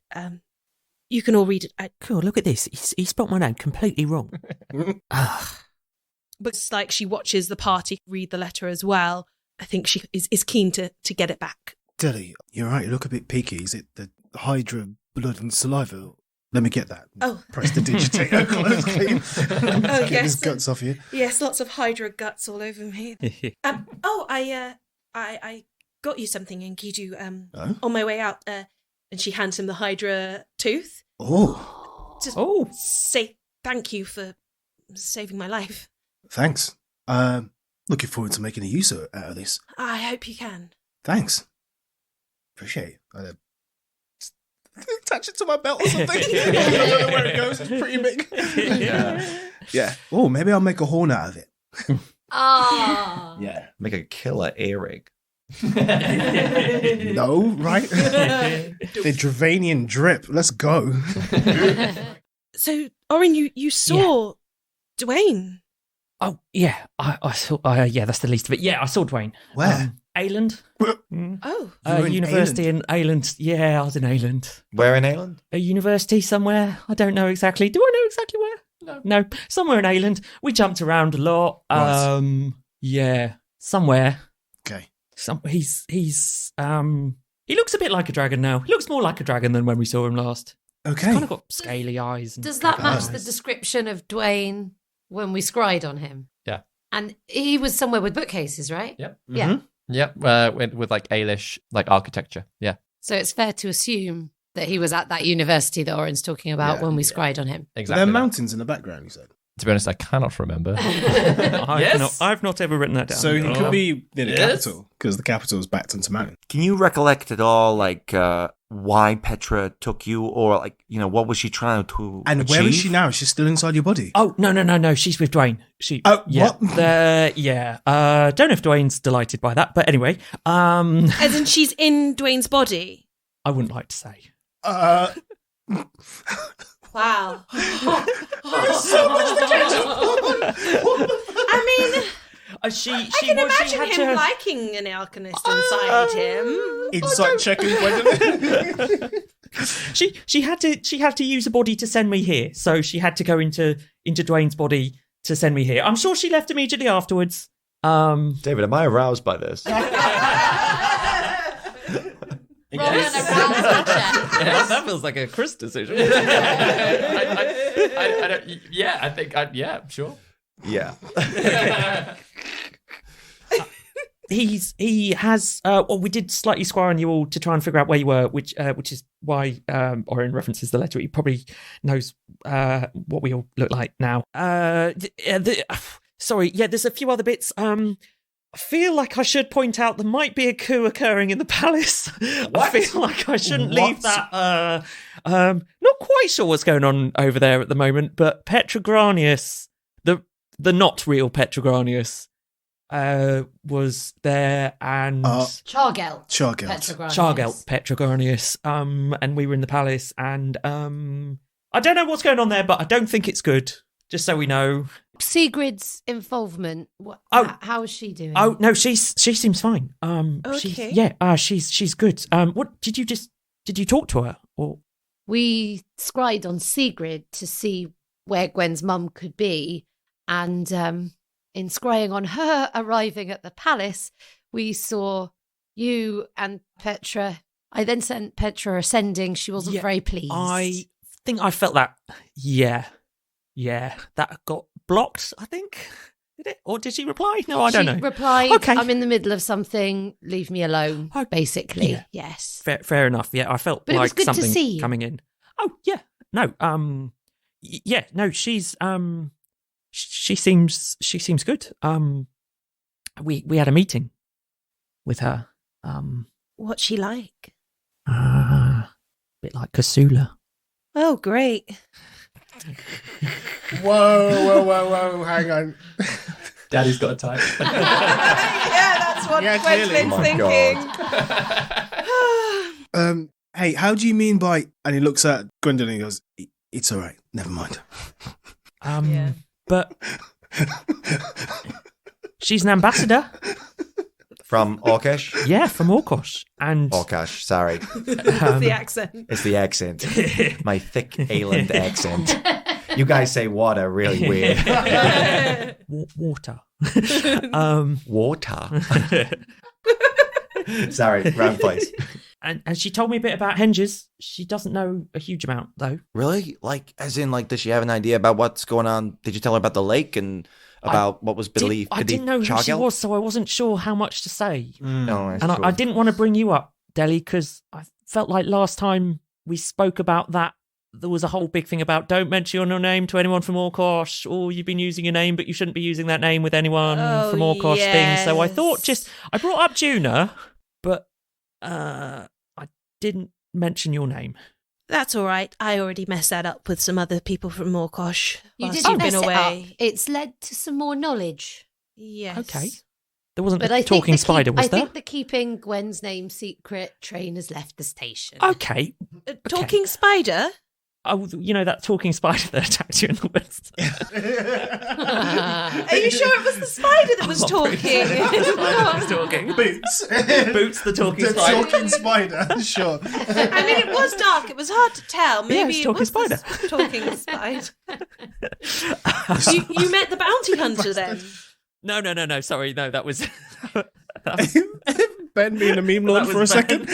You can all read it. Cool, look at this. He spelled my name completely wrong. But it's like she watches the party read the letter as well. I think she is keen to get it back. Dilly, you're right. You look a bit peaky. Is it the Hydra blood and saliva? Let me get that. Oh. Press the digitator. Clean. Oh, Get yes. his guts off you. Yes, lots of Hydra guts all over me. I got you something, Enkidu, on my way out. And she hands him the Hydra tooth. Oh. Just say thank you for saving my life. Thanks. Looking forward to making a use out of this. I hope you can. Thanks. Appreciate it. Attach it to my belt or something. I don't know where it goes. It's pretty big. Yeah. Oh, maybe I'll make a horn out of it. Ah. Yeah. Make a killer earring. No, right? The Dravanian drip. Let's go. So, Orin, you saw Dwayne. Oh, yeah. I saw, yeah, that's the least of it. Yeah, I saw Dwayne. Where? Ayland. Oh. You were in University in Ayland. Yeah, I was in Ayland. Where in Ayland? A university somewhere. I don't know exactly. Do I know exactly where? No. Somewhere in Ayland. We jumped around a lot. Right. Yeah, somewhere. Okay. He's he looks a bit like a dragon now. He looks more like a dragon than when we saw him last. Okay. He's kind of got scaly eyes. And Does that match Nice. the description of Dwayne when we scried on him? Yeah. And he was somewhere with bookcases, right? Yep. Yeah. Yep. With like Ailish, like architecture. Yeah. So it's fair to assume that he was at that university that Oren's talking about when we scried on him. Exactly. There are that. mountains in the background, you said. To be honest, I cannot remember. I've not ever written that down. So he could be near the Yes. capital, because the capital is backed into mountain. Can you recollect at all, like, why Petra took you, or like, you know, what was she trying to And achieve? where is she now? She's still inside your body. Oh, no. She's with Dwayne. What? Don't know if Dwayne's delighted by that, but anyway. As in she's in Dwayne's body. I wouldn't like to say. Wow. I mean, I can imagine him liking an alchemist inside him. Insight checking Gwendolyn. She had to use a body to send me here, so she had to go into Dwayne's body to send me here. I'm sure she left immediately afterwards. David, am I aroused by this? Roll an arousal check. Yeah, that feels like a Chris decision. I don't, sure. Yeah. He has. Well, we did slightly squire on you all to try and figure out where you were, which is why Oren references the letter. He probably knows what we all look like now. Sorry, yeah. There's a few other bits. I feel like I should point out there might be a coup occurring in the palace. I feel like I shouldn't leave that. Not quite sure what's going on over there at the moment, but Petrogranius, the not real Petrogranius, was there, and Chargelt. Chargelt Petrogranius. And we were in the palace, and I don't know what's going on there, but I don't think it's good. Just so we know. Sigrid's involvement. How is she doing? Oh no, she seems fine. Okay. She's good. What did you talk to her, or? We scried on Sigrid to see where Gwen's mum could be, and in scrying on her arriving at the palace, we saw you and Petra. I then sent Petra ascending. She wasn't very pleased. I think I felt that. Yeah. Yeah, that got blocked, I think. Did it? Or did she reply? No, I don't know. She replied, Okay. I'm in the middle of something, leave me alone, Oh, basically. yeah. Yes. Fair enough. Yeah, I felt But it was like good to something see you. coming in. Oh, yeah. No, yeah, no, she's she seems good. We had a meeting with her. What's she like? Bit like Kasula. Oh, great. Whoa, hang on. Daddy's got a type. Yeah, that's what Yeah, clearly. Gwendolyn's Oh my thinking. Hey, how do you mean by... And he looks at Gwendolyn and he goes, it's all right, never mind. Yeah. But she's an ambassador. From Orkesh? Yeah, from Orkosh. And Orkesh, sorry. It's the accent. It's the accent. My thick Aland accent. You guys say water really weird. water. Water. Sorry, wrong place. And she told me a bit about Henges. She doesn't know a huge amount, though. Really? Like, as in, like, does she have an idea about what's going on? Did you tell her about the lake and about what was believed? I didn't know who she was, so I wasn't sure how much to say. No, that's And true. I didn't want to bring you up, Deli, because I felt like last time we spoke about that, there was a whole big thing about don't mention your name to anyone from Orkosh, or you've been using your name, but you shouldn't be using that name with anyone from Orkosh thing. So I thought I brought up Juna, but I didn't mention your name. That's all right. I already messed that up with some other people from Morkosh. You whilst didn't you've mess been it away. up. It's led to some more knowledge. Yes. Okay. There wasn't But a I think talking spider, was I there? think the keeping Gwen's name secret train has left the station. Okay. Talking spider? Oh, you know that talking spider that attacked you in the west? Are you sure it was the spider that was talking? talking. Boots. Boots the talking The spider. talking spider, sure. I mean, it was dark. It was hard to tell. Maybe it's it talking was spider. the talking spider. you met the bounty hunter then? No. Sorry, no, that was... Ben being a meme lord That for a was second.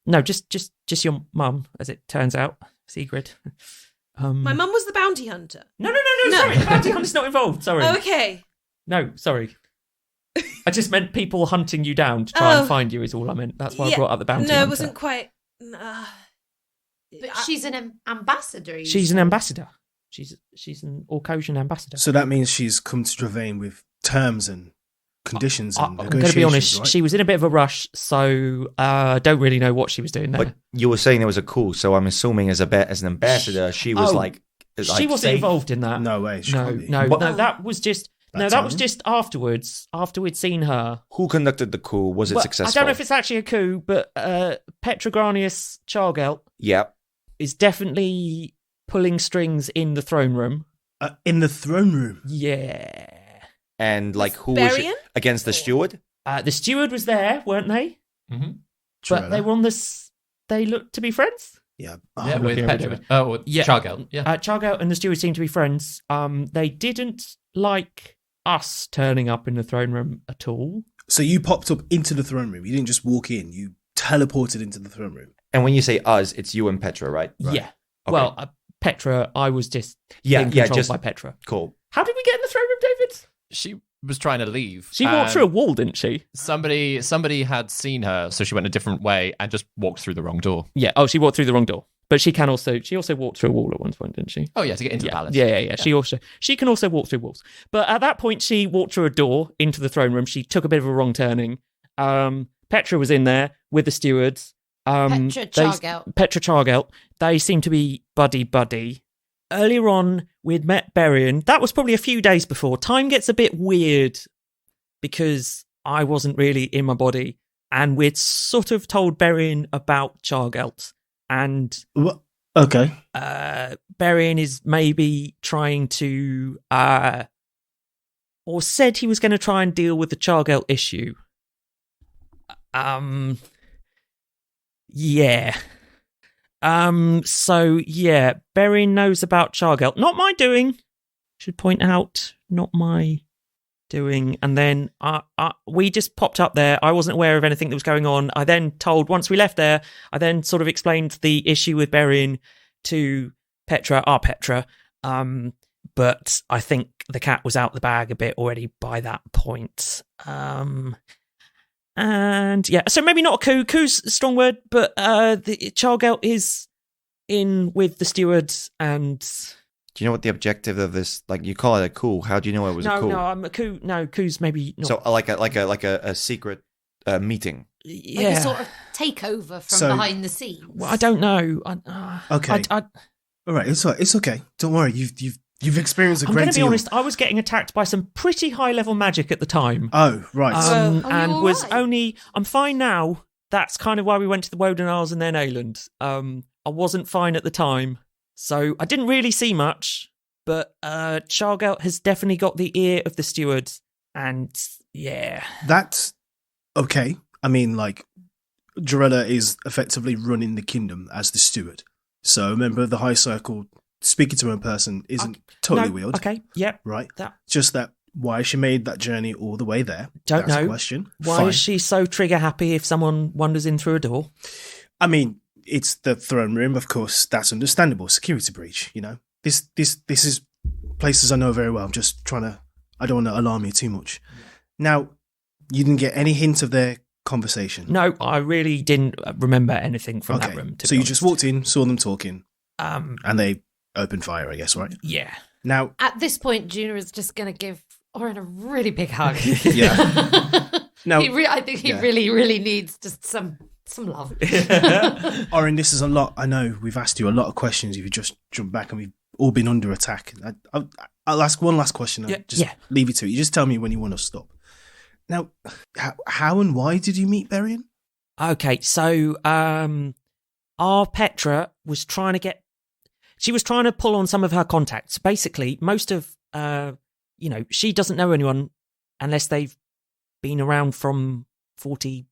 No, just your mum, as it turns out, Sigrid. My mum was the bounty hunter. No, sorry, the bounty hunter's not involved, sorry. Oh, okay. No, sorry. I just meant people hunting you down to try and find you is all I meant. That's why I brought up the bounty hunter. No, it wasn't quite... But she's an ambassador. you She's an said. ambassador. She's an Orkosian ambassador. So that means she's come to Dravain with terms and conditions and I'm going negotiations, to be honest, right? she was in a bit of a rush, so I don't really know what she was doing there. But you were saying there was a coup, so I'm assuming as an ambassador, she was Oh, like she wasn't safe? involved in that. No way. She can't be. No, What- that was just... That that was time? just afterwards, after we'd seen her. Who conducted the coup? Was it Well, successful? I don't know if it's actually a coup, but Petrogranius Chargelt Yep. is definitely pulling strings in the throne room. In the throne room. Yeah. And like who was Varian? it? Against the steward? The steward was there, weren't they? Mm-hmm. But they were on this... They looked to be friends? Yeah. Yeah, Oh, with okay, Petra. okay. Oh, with Yeah. Chargelt. Yeah. Chargelt and the steward seemed to be friends. They didn't like us turning up in the throne room at all. So you popped up into the throne room. You didn't just walk in. You teleported into the throne room. And when you say us, it's you and Petra, right? Yeah. Okay. Well, Petra, I was just Yeah, being yeah, controlled just- by Petra. Cool. How did we get in the throne room, David? She was trying to leave. She walked through a wall, didn't she? Somebody had seen her, so she went a different way and just walked through the wrong door. Yeah. Oh, she walked through the wrong door. But she also walked through a wall at one point, didn't she? Oh yeah, to get into the palace. Yeah. She can also walk through walls. But at that point, she walked through a door into the throne room. She took a bit of a wrong turning. Petra was in there with the stewards. Petra Chargelt. Petra Chargelt. They seem to be buddy. Earlier on, we'd met Berian. That was probably a few days before. Time gets a bit weird because I wasn't really in my body. And we'd sort of told Berian about Chargelt. And What? Okay. Berian is maybe trying to, or said he was going to try and deal with the Chargelt issue. Yeah. So yeah, Berian knows about Chargelt. Not my doing. Should point out, not my doing. And then we just popped up there. I wasn't aware of anything that was going on. I then told, once we left there, I then sort of explained the issue with Berian to Petra, our Petra. But I think the cat was out the bag a bit already by that point. And yeah, so maybe not a coup. Coup's a strong word, but the Chargelt is in with the stewards and. Do you know what the objective of this? Like, you call it a coup. How do you know it was a coup? No, a coup. No, coup's maybe not. So like a secret meeting. Yeah, Like a sort of takeover from behind the scenes. Well, I don't know. Okay. All right, it's okay. Don't worry. You've experienced a I'm great going to be deal. honest. I was getting attacked by some pretty high level magic at the time. Oh, right. And all was right? only. I'm fine now. That's kind of why we went to the Woden Isles and then Ayland. I wasn't fine at the time, so I didn't really see much. But Chargelt has definitely got the ear of the stewards, and yeah, That's okay. I mean, like, Jarella is effectively running the kingdom as the steward. So a member of the High Circle speaking to her in person isn't totally no, weird. Okay, yep. Right? That Just that why she made that journey all the way there. Don't That's know. the question. Why Fine. is she so trigger happy if someone wanders in through a door? I mean, it's the throne room, of course. That's understandable. Security breach, you know. This is places I know very well. I'm just trying to. I don't want to alarm you too much. Now, you didn't get any hint of their conversation. No, I really didn't remember anything from that room. So you just walked in, saw them talking, Um, and they opened fire. I guess, right? yeah. Now, At this point, Juna is just going to give Oren a really big hug. yeah. Now, I think he really, really needs just some love. Oren, this is a lot. I know we've asked you a lot of questions. If you just jump back, and we've all been under attack. I'll ask one last question. And just leave it to it. You just tell me when you want to stop. Now, how and why did you meet Berian? Okay, so our Petra was trying to pull on some of her contacts. Basically, most of she doesn't know anyone unless they've been around from 40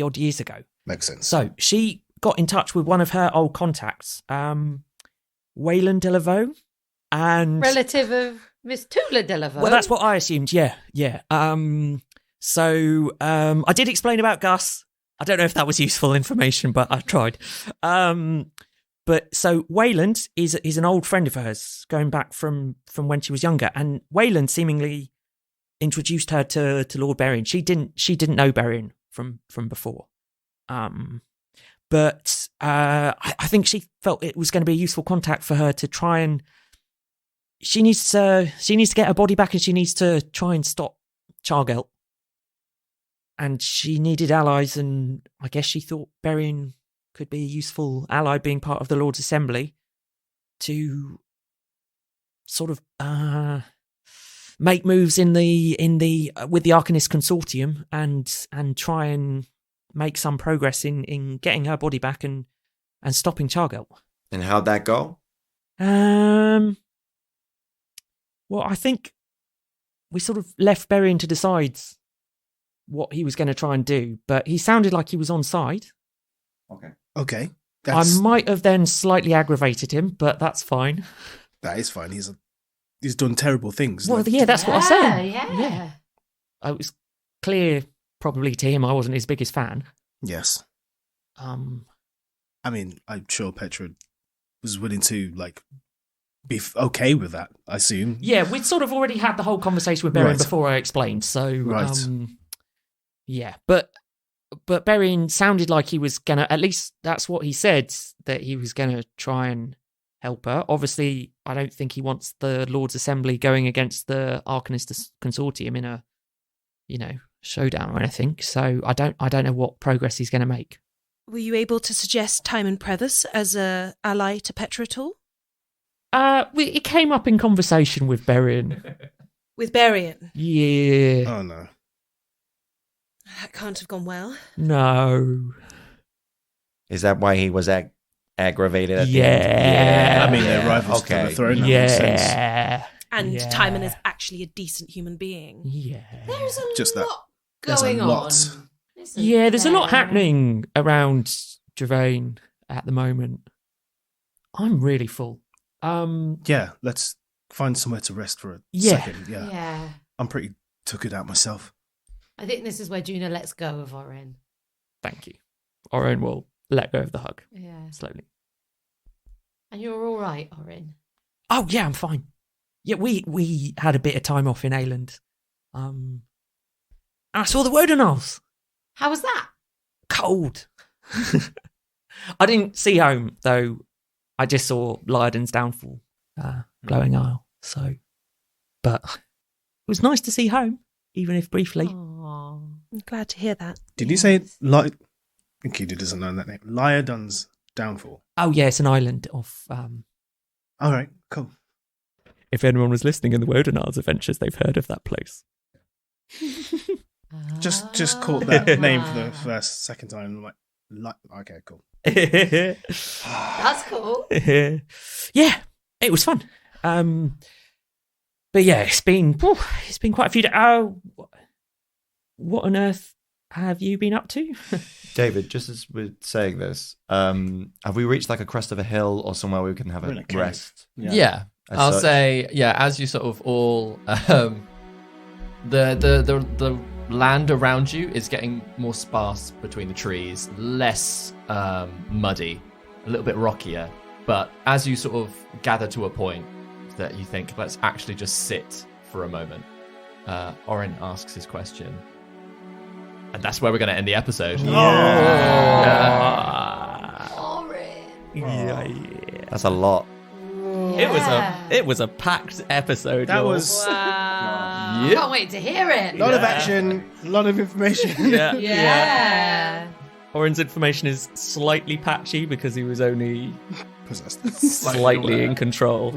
odd years ago. Makes sense. So she got in touch with one of her old contacts, Wayland Delaveau, and Relative of Miss Tula Delaveau. well, that's what I assumed. Yeah. So I did explain about Gus. I don't know if that was useful information, but I tried. But so Wayland is an old friend of hers, going back from when she was younger, and Wayland seemingly introduced her to Lord Berian. She didn't know Berian from before. But I think she felt it was going to be a useful contact for her to try and. She needs to get her body back, and she needs to try and stop Chargelt. And she needed allies, and I guess she thought Berian could be a useful ally, being part of the Lord's Assembly, to sort of make moves with the Arcanist Consortium and try and make some progress in getting her body back and stopping Chargelt. And how'd that go? Well, I think we sort of left Berian to decide what he was going to try and do, but he sounded like he was on side. Okay. I might have then slightly aggravated him, but that's fine. That is fine. He's done terrible things. Well, yeah, that's what I said. Yeah. It was clear, probably to him, I wasn't his biggest fan. Yes. I mean, I'm sure Petra was willing to be okay with that, I assume. Yeah, we'd sort of already had the whole conversation with Berian before I explained, so Right. Yeah, but Berian sounded like he was gonna, at least that's what he said, that he was gonna try and help her. Obviously, I don't think he wants the Lord's Assembly going against the Arcanist Consortium in a, showdown or anything. So I don't know what progress he's gonna make. Were you able to suggest Timon Prethus as a ally to Petra at all? It came up in conversation with Berian. With Berian? Yeah. Oh, no. That can't have gone well. No. Is that why he was aggravated at the Yeah. end? I mean, they're rivals to the throne. That makes sense. Yeah. And Yeah. Timon is actually a decent human being. Yeah. There's a Just that. lot There's a going lot. on. isn't Yeah, there's a lot there? happening around Dravain at the moment. I'm really full. Yeah, let's find somewhere to rest for a Yeah. second. Yeah. Yeah. I'm pretty took it out myself. I think this is where Juna lets go of Oren. Thank you. Oren will let go of the hug Yeah. slowly. And you're all right, Orin? Oh, yeah, I'm fine. Yeah, we had a bit of time off in Ayland. I saw the Wodenals. How was that? Cold. I didn't see home, though. I just saw Lyodon's downfall, glowing isle. So, but it was nice to see home, even if briefly. Aww. I'm glad to hear that. Did you say Enkidu doesn't know that name? Lyodon's downfall. Oh yeah, it's an island of. All right, cool. If anyone was listening in the Wodenars Adventures, they've heard of that place. Just caught that name for the second time. Like, okay, cool. That's cool. Yeah, it was fun. But yeah, it's been quite a few days. What on earth have you been up to? David, just as we're saying this, have we reached like a crest of a hill or somewhere we can have a rest? Yeah. I'll say, as you sort of all, the land around you is getting more sparse between the trees, less muddy, a little bit rockier. But as you sort of gather to a point that you think, let's actually just sit for a moment, Orin asks his question. And that's where we're going to end the episode. Orin. Yeah. That's a lot. It was a packed episode. That was Wow. Can't wait to hear it. a lot of action, a lot of information. Yeah. Orin's information is slightly patchy because he was only Possessed. slightly in control.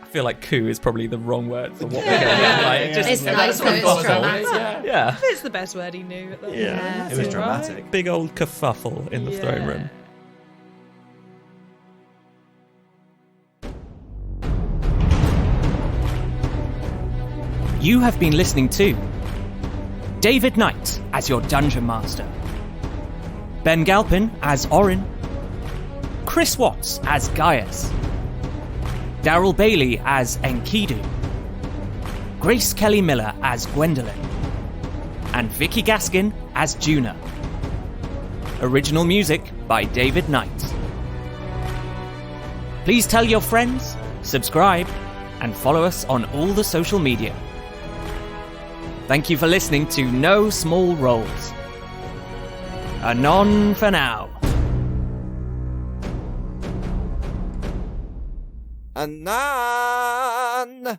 I feel like coup is probably the wrong word for what we're going to like. It's nice, though. It's dramatic. Yeah. It's the best word he knew. At that Yeah. It was dramatic. Big old kerfuffle in the throne room. You have been listening to David Knight as your Dungeon Master, Ben Galpin as Orin, Chris Watts as Gaius, Daryl Bailey as Enkidu, Grace Kelly Miller as Gwendolyn, and Vicky Gaskin as Juna. Original music by David Knight. Please tell your friends, subscribe, and follow us on all the social media. Thank you for listening to No Small Roles. Anon for now. Anon!